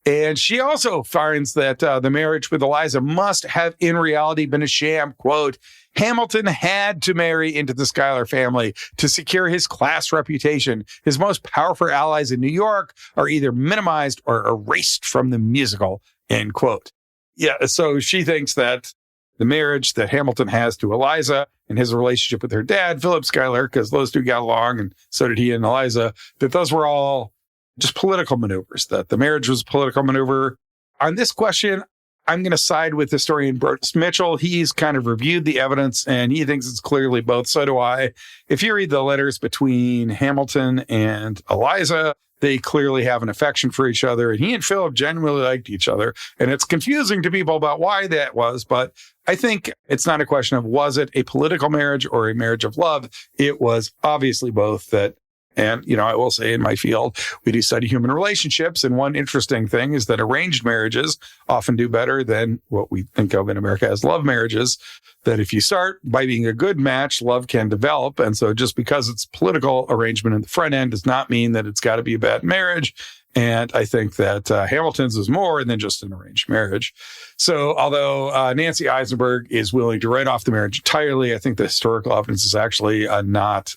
And she also finds that the marriage with Eliza must have in reality been a sham. Quote, "Hamilton had to marry into the Schuyler family to secure his class reputation. His most powerful allies in New York are either minimized or erased from the musical," end quote. Yeah, so she thinks that the marriage that Hamilton has to Eliza and his relationship with her dad, Philip Schuyler, because those two got along, and so did he and Eliza, that those were all just political maneuvers, that the marriage was a political maneuver. On this question, I'm going to side with historian Bruce Mitchell. He's kind of reviewed the evidence, and he thinks it's clearly both. So do I. If you read the letters between Hamilton and Eliza, they clearly have an affection for each other, and he and Philip genuinely liked each other. And it's confusing to people about why that was, but I think it's not a question of was it a political marriage or a marriage of love. It was obviously both. That, and, I will say in my field, we do study human relationships. And one interesting thing is that arranged marriages often do better than what we think of in America as love marriages. That if you start by being a good match, love can develop. And so just because it's political arrangement in the front end does not mean that it's got to be a bad marriage. And I think that Hamilton's is more than just an arranged marriage. So although Nancy Eisenberg is willing to write off the marriage entirely, I think the historical evidence is actually not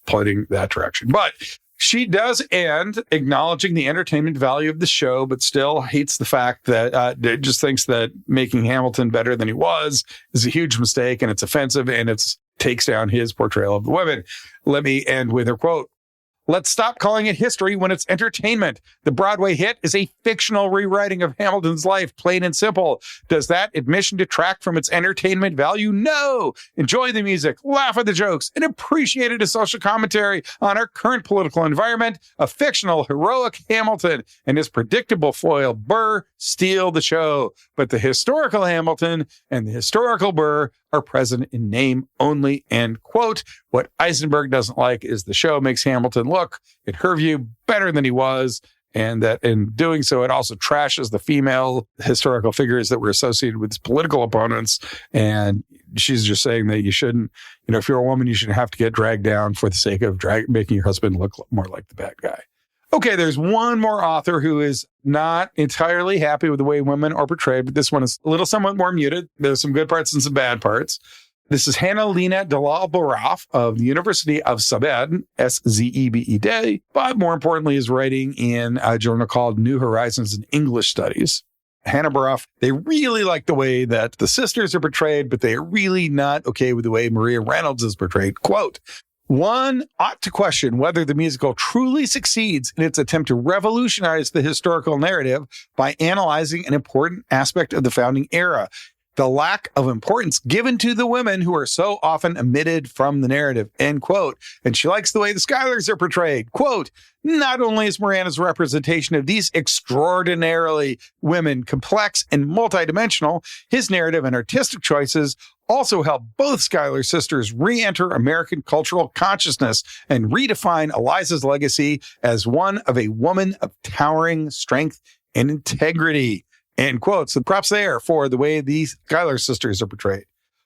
pointing that direction. But she does end acknowledging the entertainment value of the show, but still hates the fact that just thinks that making Hamilton better than he was is a huge mistake, and it's offensive, and it takes down his portrayal of the women. Let me end with her quote. "Let's stop calling it history when it's entertainment. The Broadway hit is a fictional rewriting of Hamilton's life, plain and simple. Does that admission detract from its entertainment value? No. Enjoy the music, laugh at the jokes, and appreciate it as social commentary on our current political environment. A fictional, heroic Hamilton and his predictable foil, Burr, steal the show. But the historical Hamilton and the historical Burr are present in name only," end quote. What Eisenberg doesn't like is the show makes Hamilton look, in her view, better than he was, and that in doing so, it also trashes the female historical figures that were associated with his political opponents. And she's just saying that you shouldn't, if you're a woman, you shouldn't have to get dragged down for the sake of making your husband look more like the bad guy. Okay, there's one more author who is not entirely happy with the way women are portrayed, but this one is a little somewhat more muted. There's some good parts and some bad parts. This is Hannah Lena Dalal Baraf of the University of Sabed, Szebed, but more importantly is writing in a journal called New Horizons in English Studies. Hannah Baraf, they really like the way that the sisters are portrayed, but they are really not okay with the way Maria Reynolds is portrayed. Quote, "One ought to question whether the musical truly succeeds in its attempt to revolutionize the historical narrative by analyzing an important aspect of the founding era, the lack of importance given to the women who are so often omitted from the narrative," end quote. And she likes the way the Schuylers are portrayed. Quote, "Not only is Miranda's representation of these extraordinarily women complex and multidimensional, his narrative and artistic choices also help both Schuyler sisters re-enter American cultural consciousness and redefine Eliza's legacy as one of a woman of towering strength and integrity," end quote. So props there for the way these Schuyler sisters are portrayed.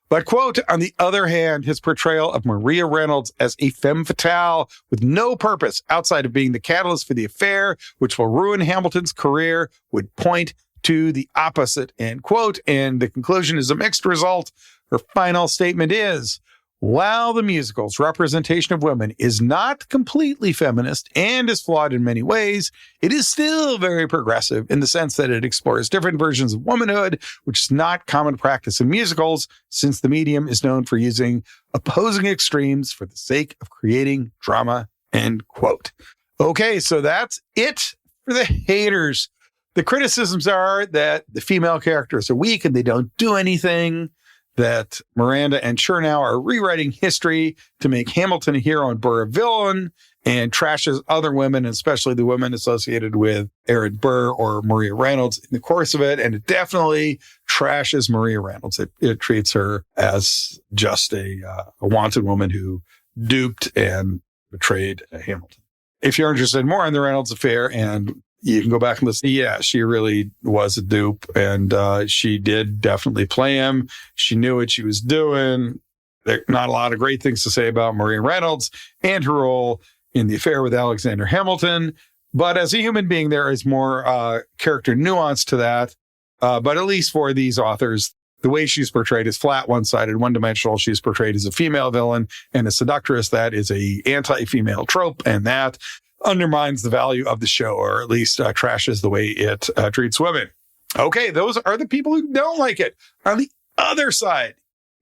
But, quote, "On the other hand, his portrayal of Maria Reynolds as a femme fatale with no purpose outside of being the catalyst for the affair, which will ruin Hamilton's career, would point to the opposite," end quote. And the conclusion is a mixed result. Her final statement is, "While the musical's representation of women is not completely feminist and is flawed in many ways, it is still very progressive in the sense that it explores different versions of womanhood, which is not common practice in musicals, since the medium is known for using opposing extremes for the sake of creating drama," end quote. Okay, so that's it for the haters. The criticisms are that the female characters are weak and they don't do anything, that Miranda and Chernow are rewriting history to make Hamilton a hero and Burr a villain, and trashes other women, especially the women associated with Aaron Burr or Maria Reynolds in the course of it. And it definitely trashes Maria Reynolds. It treats her as just a wanted woman who duped and betrayed Hamilton. If you're interested more in the Reynolds affair, and you can go back and listen. Yeah, she really was a dupe, and she did definitely play him. She knew what she was doing. There are not a lot of great things to say about Maria Reynolds and her role in the affair with Alexander Hamilton. But as a human being, there is more character nuance to that. But at least for these authors, the way she's portrayed is flat, one-sided, one-dimensional. She's portrayed as a female villain and a seductress. That is a anti-female trope, and that undermines the value of the show, or at least trashes the way it treats women. Okay, those are the people who don't like it. On the other side,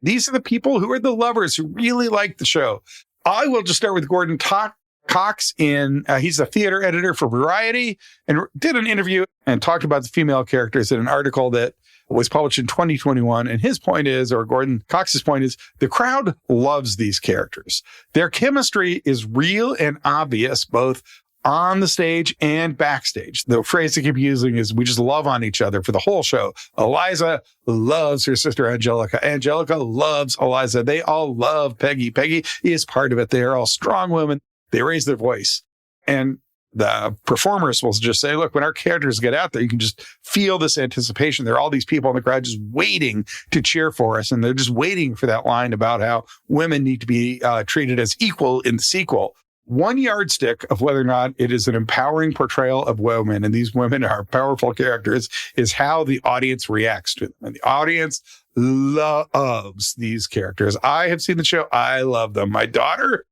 these are the people who are the lovers who really like the show. I will just start with Gordon Cox. He's a theater editor for Variety and did an interview and talked about the female characters in an article that was published in 2021. And his point is, or Gordon Cox's point is, the crowd loves these characters. Their chemistry is real and obvious, both on the stage and backstage. The phrase they keep using is, we just love on each other for the whole show. Eliza loves her sister Angelica. Angelica loves Eliza. They all love Peggy. Peggy is part of it. They're all strong women. They raise their voice. And the performers will just say, look, when our characters get out there, you can just feel this anticipation. There are all these people in the crowd just waiting to cheer for us. And they're just waiting for that line about how women need to be treated as equal in the sequel. One yardstick of whether or not it is an empowering portrayal of women, and these women are powerful characters, is how the audience reacts to them. And the audience loves these characters. I have seen the show. I love them. My daughter,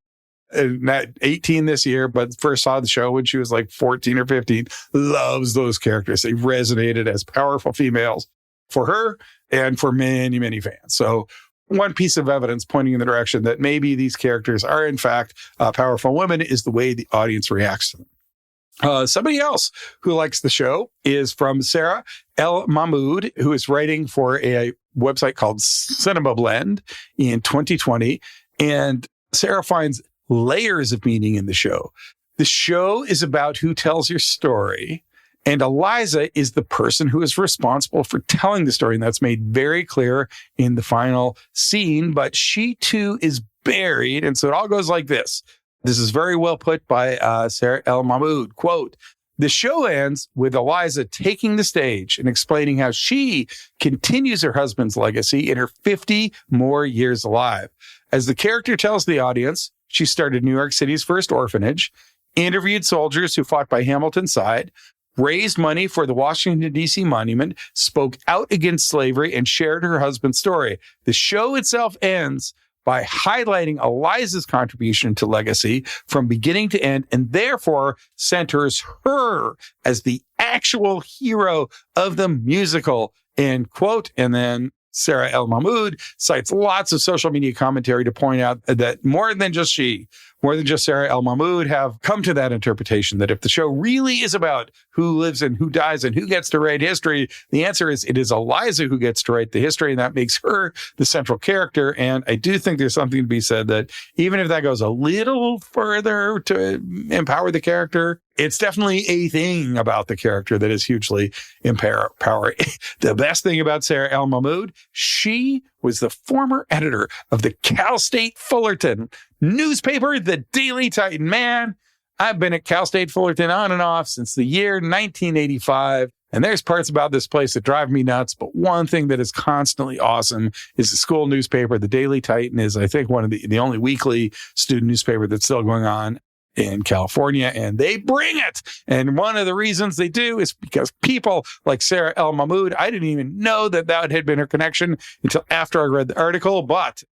not 18 this year, but first saw the show when she was like 14 or 15, loves those characters. They resonated as powerful females for her and for many, many fans. So one piece of evidence pointing in the direction that maybe these characters are, in fact, powerful women is the way the audience reacts to them. Somebody else who likes the show is from Sarah El Mahmood, who is writing for a website called Cinema Blend in 2020. And Sarah finds layers of meaning in the show. The show is about who tells your story, and Eliza is the person who is responsible for telling the story. And that's made very clear in the final scene, but she too is buried. And so it all goes like this. This is very well put by Sarah El Mahmood. Quote, the show ends with Eliza taking the stage and explaining how she continues her husband's legacy in her 50 more years alive. As the character tells the audience, she started New York City's first orphanage, interviewed soldiers who fought by Hamilton's side, raised money for the Washington, D.C. monument, spoke out against slavery, and shared her husband's story. The show itself ends by highlighting Eliza's contribution to legacy from beginning to end, and therefore centers her as the actual hero of the musical, end quote. And then Sarah El Mahmood cites lots of social media commentary to point out that more than just Sarah El Mahmood have come to that interpretation that if the show really is about who lives and who dies and who gets to write history, the answer is it is Eliza who gets to write the history, and that makes her the central character. And I do think there's something to be said that even if that goes a little further to empower the character, it's definitely a thing about the character that is hugely empowering. The best thing about Sarah El Mahmood, she was the former editor of the Cal State Fullerton newspaper, the Daily Titan. Man, I've been at Cal State Fullerton on and off since the year 1985. And there's parts about this place that drive me nuts. But one thing that is constantly awesome is the school newspaper. The Daily Titan is, I think, one of the only weekly student newspaper that's still going on in California, and they bring it. And one of the reasons they do is because people like Sarah El Mahmood, I didn't even know that had been her connection until after I read the article, but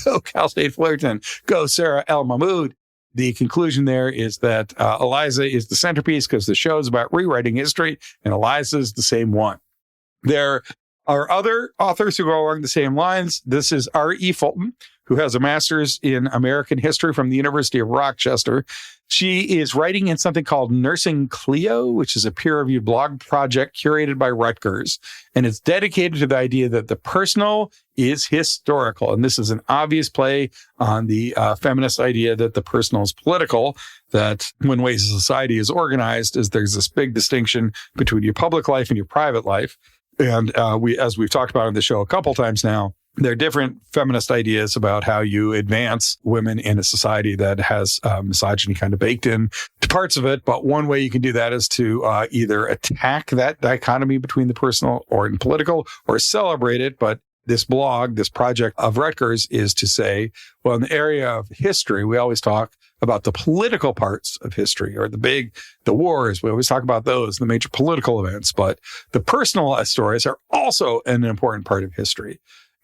go Cal State Fullerton, go Sarah El Mahmood. The conclusion there is that Eliza is the centerpiece because the show is about rewriting history, and Eliza is the same one. There are other authors who go along the same lines. This is R.E. Fulton, who has a master's in American history from the University of Rochester. She is writing in something called Nursing Cleo, which is a peer-reviewed blog project curated by Rutgers. And it's dedicated to the idea that the personal is historical. And this is an obvious play on the feminist idea that the personal is political, that when ways of society is organized, is there's this big distinction between your public life and your private life. And as we've talked about on the show a couple times now, there are different feminist ideas about how you advance women in a society that has misogyny kind of baked in to parts of it. But one way you can do that is to either attack that dichotomy between the personal or the political, or celebrate it. But this blog, this project of Rutgers, is to say, well, in the area of history, we always talk about the political parts of history, or the wars. We always talk about those, the major political events. But the personal stories are also an important part of history.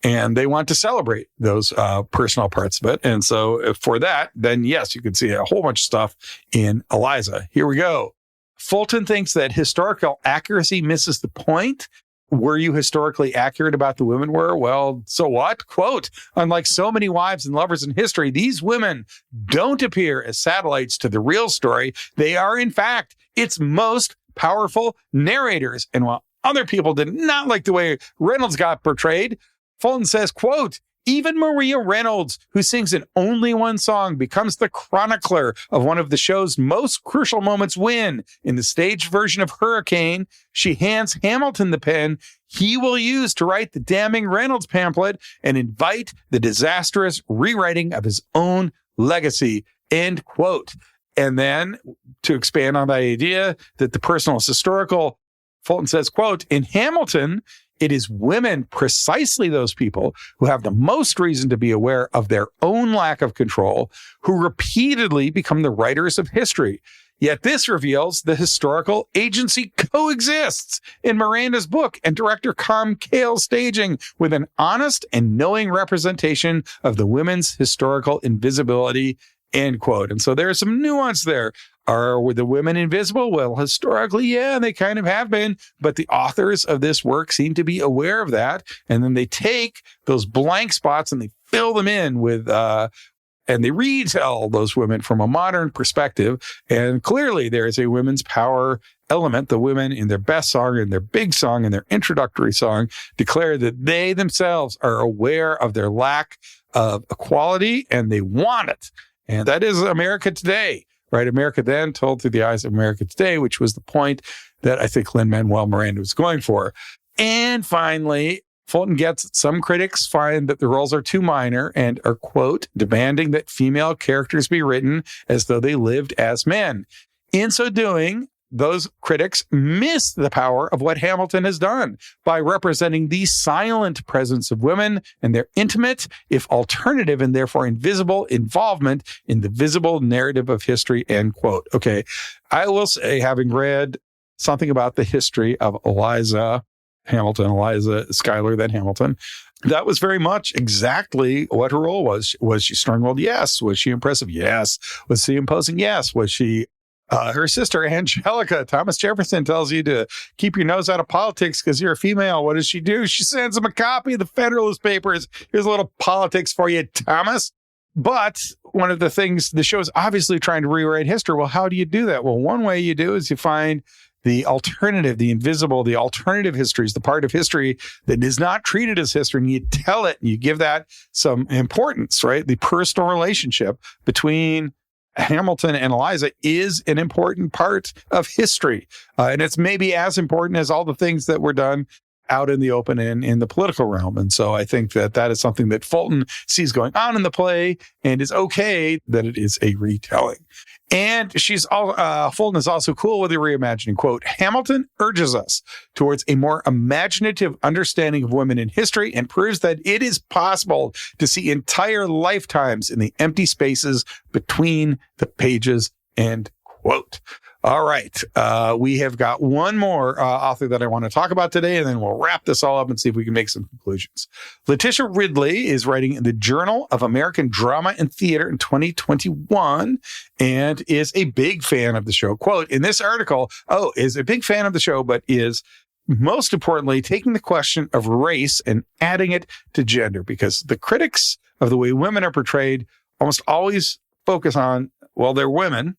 And they want to celebrate those personal parts of it. And so for that, then yes, you can see a whole bunch of stuff in Eliza. Here we go. Fulton thinks that historical accuracy misses the point. were you historically accurate about the women were? Well, so what? Quote, unlike so many wives and lovers in history, these women don't appear as satellites to the real story. They are, in fact, its most powerful narrators. And while other people did not like the way Reynolds got portrayed, Fulton says, quote, even Maria Reynolds, who sings in only one song, becomes the chronicler of one of the show's most crucial moments when, in the staged version of Hurricane, she hands Hamilton the pen he will use to write the damning Reynolds pamphlet and invite the disastrous rewriting of his own legacy, end quote. And then, to expand on the idea that the personal is historical, Fulton says, quote, in Hamilton, it is women, precisely those people who have the most reason to be aware of their own lack of control, who repeatedly become the writers of history. Yet this reveals the historical agency coexists in Miranda's book and director Carm Cale's staging with an honest and knowing representation of the women's historical invisibility, end quote. And so there's some nuance there. Were the women invisible? Well, historically, yeah, they kind of have been, but the authors of this work seem to be aware of that. And then they take those blank spots and they fill them in with, and they retell those women from a modern perspective. And clearly there is a women's power element. The women in their best song, in their big song, in their introductory song, declare that they themselves are aware of their lack of equality and they want it. And that is America today. Right, America then told through the eyes of America today, which was the point that I think Lin-Manuel Miranda was going for. And finally, Fulton gets some critics find that the roles are too minor and are, quote, demanding that female characters be written as though they lived as men. In so doing, those critics miss the power of what Hamilton has done by representing the silent presence of women and their intimate, if alternative and therefore invisible involvement in the visible narrative of history, end quote. Okay. I will say, having read something about the history of Eliza Schuyler, then Hamilton, that was very much exactly what her role was. Was she strong-willed? Yes. Was she impressive? Yes. Was she imposing? Yes. Was she her sister, Angelica? Thomas Jefferson tells you to keep your nose out of politics because you're a female. What does she do? She sends him a copy of the Federalist Papers. Here's a little politics for you, Thomas. But one of the things, the show is obviously trying to rewrite history. Well, how do you do that? Well, one way you do is you find the alternative, the invisible, the alternative histories, the part of history that is not treated as history, and you tell it and you give that some importance, right? The personal relationship between Hamilton and Eliza is an important part of history. And it's maybe as important as all the things that were done out in the open and in the political realm. And so I think that that is something that Fulton sees going on in the play and is okay that it is a retelling. And Fulton is also cool with the reimagining. Quote, Hamilton urges us towards a more imaginative understanding of women in history and proves that it is possible to see entire lifetimes in the empty spaces between the pages, end quote. All right. We have got one more author that I want to talk about today, and then we'll wrap this all up and see if we can make some conclusions. Letitia Ridley is writing in the Journal of American Drama and Theater in 2021 and is a big fan of the show. Quote, in this article, is a big fan of the show, but is most importantly taking the question of race and adding it to gender, because the critics of the way women are portrayed almost always focus on, well, they're women,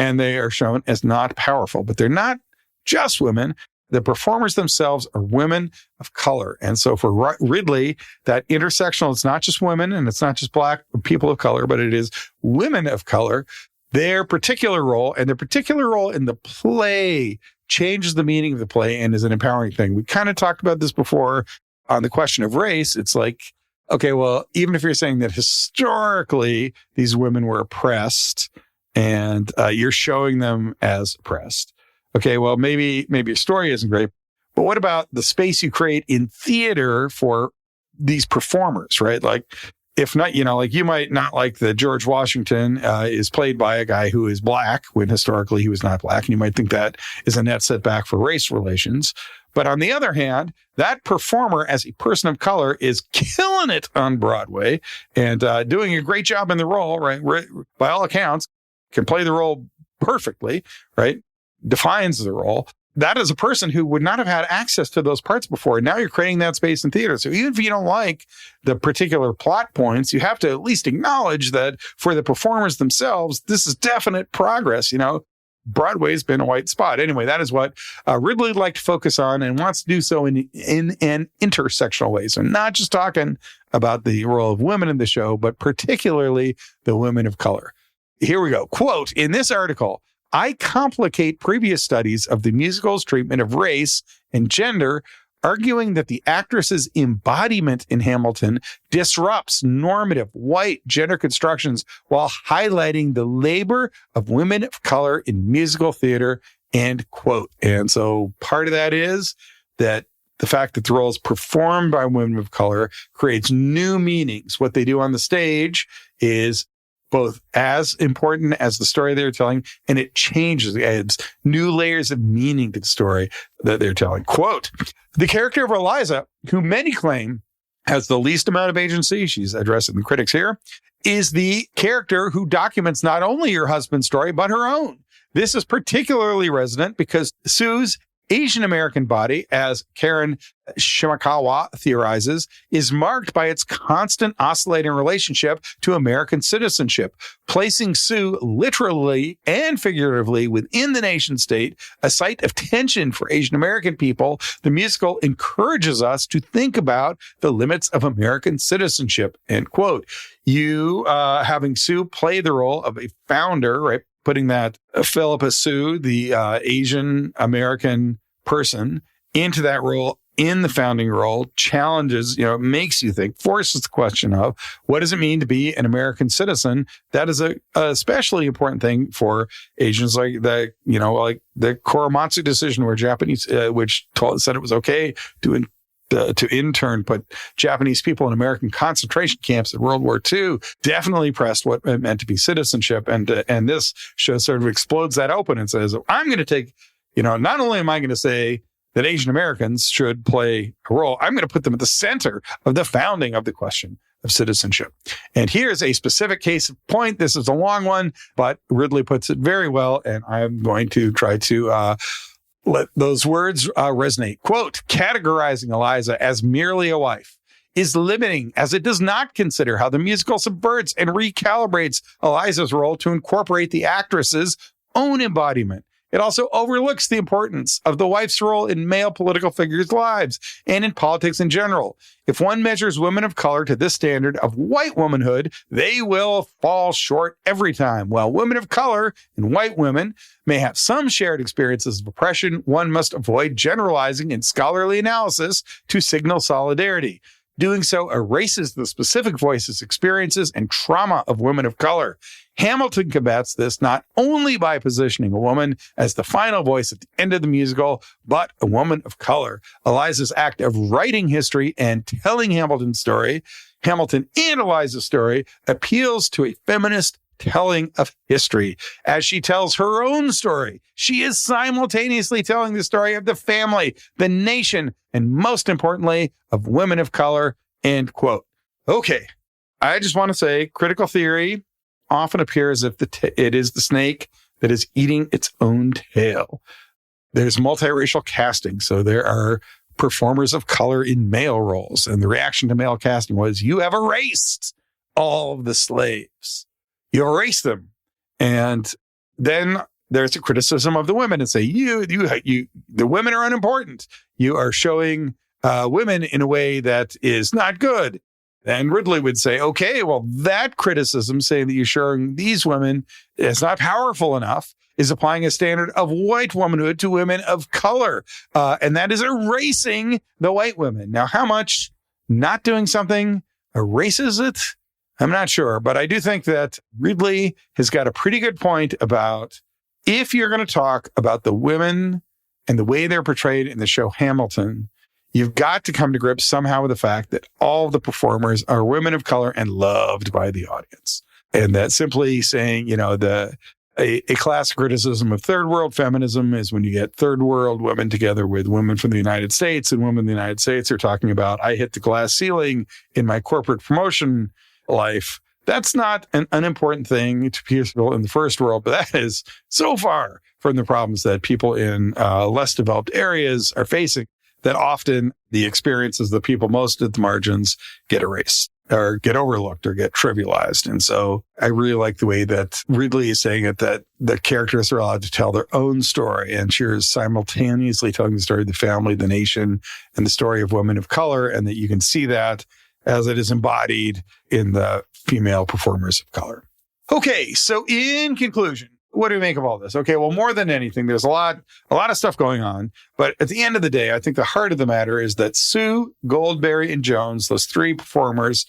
and they are shown as not powerful. But they're not just women. The performers themselves are women of color. And so for Ridley, that intersectional, it's not just women and it's not just Black people of color, but it is women of color. Their particular role and their particular role in the play changes the meaning of the play and is an empowering thing. We kind of talked about this before on the question of race. It's like, okay, well, even if you're saying that historically these women were oppressed, and you're showing them as oppressed. Okay, well, maybe your story isn't great, but what about the space you create in theater for these performers, right? Like, if not, like you might not like that George Washington is played by a guy who is Black when historically he was not Black, and you might think that is a net setback for race relations. But on the other hand, that performer as a person of color is killing it on Broadway and doing a great job in the role, right? By all accounts, can play the role perfectly, right? Defines the role. that is a person who would not have had access to those parts before. Now you're creating that space in theater. So even if you don't like the particular plot points, you have to at least acknowledge that for the performers themselves, this is definite progress. Broadway's been a white spot. Anyway, that is what Ridley would like to focus on and wants to do so in an intersectional way. So not just talking about the role of women in the show, but particularly the women of color. Here we go. Quote, in this article, I complicate previous studies of the musical's treatment of race and gender, arguing that the actress's embodiment in Hamilton disrupts normative white gender constructions while highlighting the labor of women of color in musical theater, end quote. And so part of that is that the fact that the role is performed by women of color creates new meanings. What they do on the stage is both as important as the story they're telling, and it changes, it adds new layers of meaning to the story that they're telling. Quote, the character of Eliza, who many claim has the least amount of agency, she's addressing the critics here, is the character who documents not only her husband's story, but her own. This is particularly resonant because Soo's Asian American body, as Karen Shimakawa theorizes, is marked by its constant oscillating relationship to American citizenship, placing Soo literally and figuratively within the nation state, a site of tension for Asian American people. The musical encourages us to think about the limits of American citizenship, end quote. You having Soo play the role of a founder, right? Putting that Philippa Soo, the Asian American person, into that role, in the founding role, challenges, makes you think, forces the question of what does it mean to be an American citizen? That is a especially important thing for Asians, like the Korematsu decision, where Japanese, said it was okay to intern put Japanese people in American concentration camps in World War II, definitely pressed what it meant to be citizenship. And this show sort of explodes that open and says, I'm going to take, not only am I going to say that Asian Americans should play a role, I'm going to put them at the center of the founding of the question of citizenship. And here's a specific case in point. This is a long one, but Ridley puts it very well. And I'm going to try to, let those words resonate. Quote, categorizing Eliza as merely a wife is limiting, as it does not consider how the musical subverts and recalibrates Eliza's role to incorporate the actress's own embodiment. It also overlooks the importance of the wife's role in male political figures' lives and in politics in general. If one measures women of color to this standard of white womanhood, they will fall short every time. While women of color and white women may have some shared experiences of oppression, one must avoid generalizing in scholarly analysis to signal solidarity. Doing so erases the specific voices, experiences, and trauma of women of color. Hamilton combats this not only by positioning a woman as the final voice at the end of the musical, but a woman of color. Eliza's act of writing history and telling Hamilton's story, Hamilton and Eliza's story, appeals to a feminist telling of history. As she tells her own story, she is simultaneously telling the story of the family, the nation, and most importantly, of women of color, end quote. Okay, I just want to say critical theory often appears as if it is the snake that is eating its own tail. There's multiracial casting, so there are performers of color in male roles, and the reaction to male casting was, you have erased all of the slaves. You erase them. And then there's a criticism of the women and say, the women are unimportant. You are showing women in a way that is not good. And Ridley would say, okay, well, that criticism saying that you're showing these women is not powerful enough is applying a standard of white womanhood to women of color. And that is erasing the white women. Now, how much not doing something erases it? I'm not sure, but I do think that Ridley has got a pretty good point about if you're going to talk about the women and the way they're portrayed in the show Hamilton, you've got to come to grips somehow with the fact that all the performers are women of color and loved by the audience. And that simply saying, a classic criticism of third world feminism is when you get third world women together with women from the United States, and women in the United States are talking about, I hit the glass ceiling in my corporate promotion life. That's not an unimportant thing to people in the first world, but that is so far from the problems that people in less developed areas are facing, that often the experiences of the people most at the margins get erased or get overlooked or get trivialized. And so I really like the way that Ridley is saying it, that the characters are allowed to tell their own story. And she is simultaneously telling the story of the family, the nation, and the story of women of color, and that you can see that as it is embodied in the female performers of color. Okay, so in conclusion, what do we make of all this? Okay, well, more than anything, there's a lot of stuff going on. But at the end of the day, I think the heart of the matter is that Soo, Goldberry, and Jones, those three performers,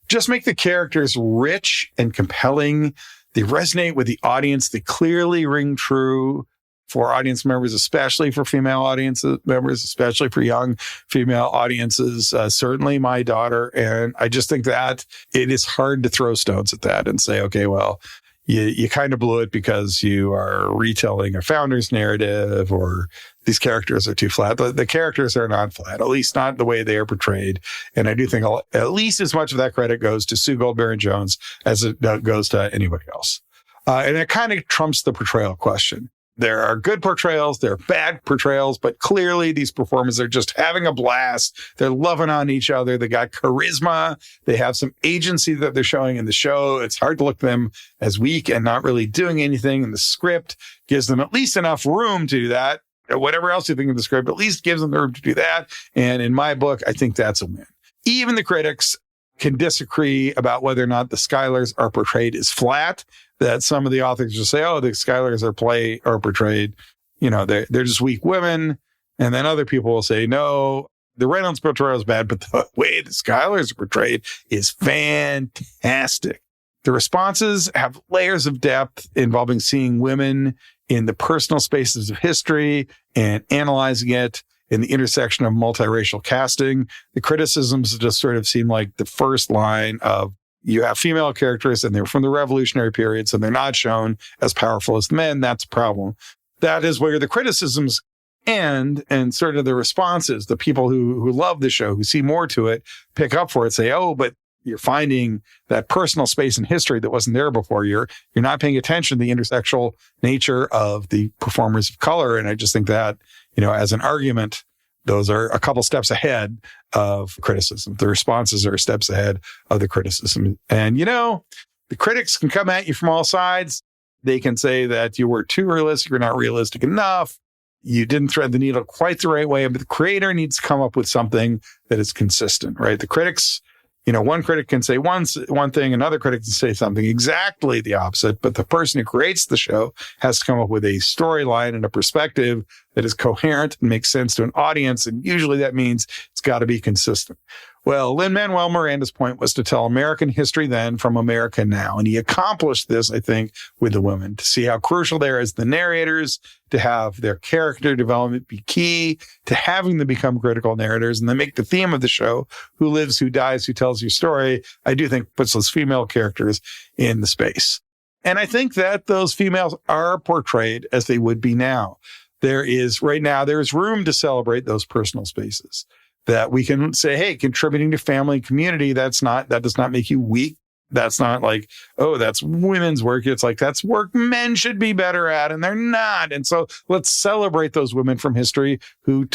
just make the characters rich and compelling. They resonate with the audience. They clearly ring true for audience members, especially for female audience members, especially for young female audiences, certainly my daughter. And I just think that it is hard to throw stones at that and say, okay, well, you kind of blew it because you are retelling a founder's narrative, or these characters are too flat. The characters are not flat, at least not the way they are portrayed. And I do think at least as much of that credit goes to Soo, Goldberry, and Jones as it goes to anybody else. And it kind of trumps the portrayal question. There are good portrayals, there are bad portrayals, but clearly these performers are just having a blast. They're loving on each other. They got charisma. They have some agency that they're showing in the show. It's hard to look at them as weak and not really doing anything. And the script gives them at least enough room to do that. Whatever else you think of the script, at least gives them the room to do that. And in my book, I think that's a win. Even the critics can disagree about whether or not the Skylers are portrayed as flat, that some of the authors just say, oh, the Skylers are portrayed, they're just weak women. And then other people will say, no, the Reynolds portrayal is bad, but the way the Skylers are portrayed is fantastic. The responses have layers of depth involving seeing women in the personal spaces of history and analyzing it in the intersection of multiracial casting. The criticisms just sort of seem like the first line of, you have female characters and they're from the revolutionary period, so they're not shown as powerful as men. That's a problem. That is where the criticisms end, and sort of the responses, the people who love the show, who see more to it, pick up for it, say, oh, but you're finding that personal space in history that wasn't there before. You're not paying attention to the intersectional nature of the performers of color. And I just think that, as an argument, those are a couple steps ahead of criticism. The responses are steps ahead of the criticism. And, the critics can come at you from all sides. They can say that you were too realistic, you're not realistic enough, you didn't thread the needle quite the right way, but the creator needs to come up with something that is consistent, right? The critics, one critic can say one thing, another critic can say something exactly the opposite, but the person who creates the show has to come up with a storyline and a perspective that is coherent and makes sense to an audience. And usually that means it's got to be consistent. Well, Lin-Manuel Miranda's point was to tell American history then from America now. And he accomplished this, I think, with the women, to see how crucial they are as the narrators, to have their character development be key, to having them become critical narrators, and then make the theme of the show, who lives, who dies, who tells your story, I do think puts those female characters in the space. And I think that those females are portrayed as they would be now. There is room to celebrate those personal spaces. That we can say, hey, contributing to family and community, that does not make you weak. That's not like, oh, that's women's work. It's like, that's work men should be better at, and they're not. And so let's celebrate those women from history who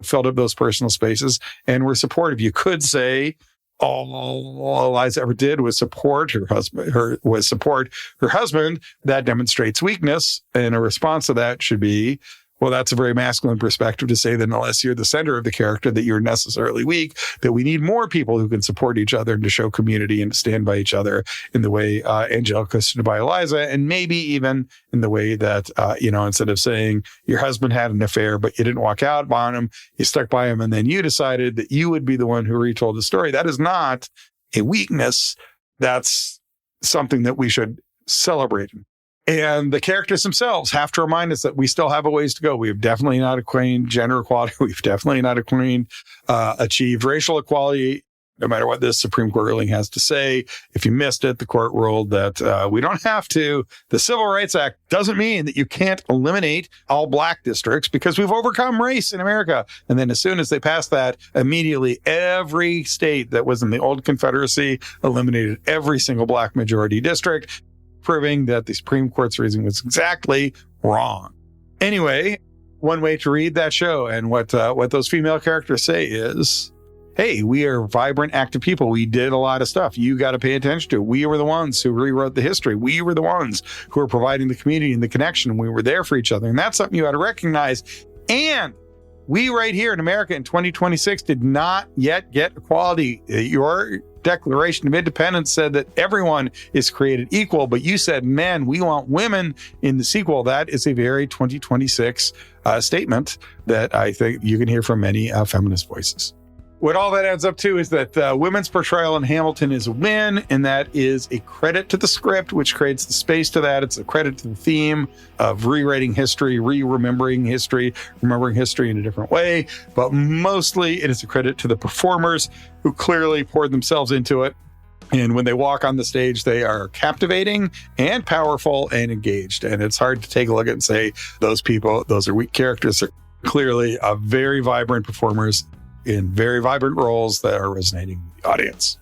filled up those personal spaces and were supportive. You could say all Eliza ever did was support her husband. That demonstrates weakness. And a response to that should be, well, that's a very masculine perspective to say that unless you're the center of the character, that you're necessarily weak, that we need more people who can support each other and to show community and to stand by each other in the way Angelica stood by Eliza, and maybe even in the way that, instead of saying your husband had an affair, but you didn't walk out on him, you stuck by him, and then you decided that you would be the one who retold the story. That is not a weakness. That's something that we should celebrate. And the characters themselves have to remind us that we still have a ways to go. We have definitely not attained gender equality. We've definitely not achieved racial equality. no matter what this Supreme Court ruling has to say. If you missed it, the court ruled that we don't have to. The Civil Rights Act doesn't mean that you can't eliminate all black districts because we've overcome race in America. And then as soon as they passed that, immediately every state that was in the old Confederacy eliminated every single black majority district, proving that the Supreme Court's reasoning was exactly wrong. Anyway, one way to read that show and what those female characters say is, hey, we are vibrant, active people. We did a lot of stuff. You got to pay attention to it. We were the ones who rewrote the history. We were the ones who were providing the community and the connection. We were there for each other. And that's something you ought to recognize. And we right here in America in 2026 did not yet get equality. Your Declaration of Independence said that everyone is created equal, but you said, men, we want women in the sequel. That is a very 2026 statement that I think you can hear from many feminist voices. What all that adds up to is that women's portrayal in Hamilton is a win, and that is a credit to the script, which creates the space to that. It's a credit to the theme of rewriting history, remembering history in a different way. But mostly it is a credit to the performers who clearly poured themselves into it. And when they walk on the stage, they are captivating and powerful and engaged. And it's hard to take a look at and say, those people, those are weak characters. They're clearly very vibrant performers in very vibrant roles that are resonating with the audience.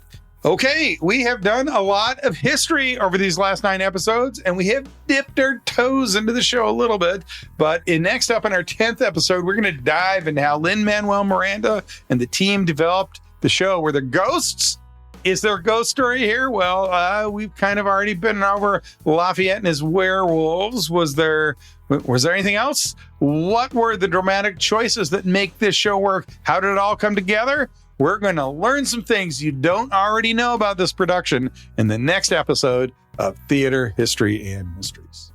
Okay, we have done a lot of history over these last 9 episodes, and we have dipped our toes into the show a little bit. But next up in our 10th episode, we're going to dive into how Lin-Manuel Miranda and the team developed the show. Were there ghosts? Is there a ghost story here? Well, we've kind of already been over Lafayette and his werewolves. Was there anything else? What were the dramatic choices that make this show work? How did it all come together? We're going to learn some things you don't already know about this production in the next episode of Theater, History, and Mysteries.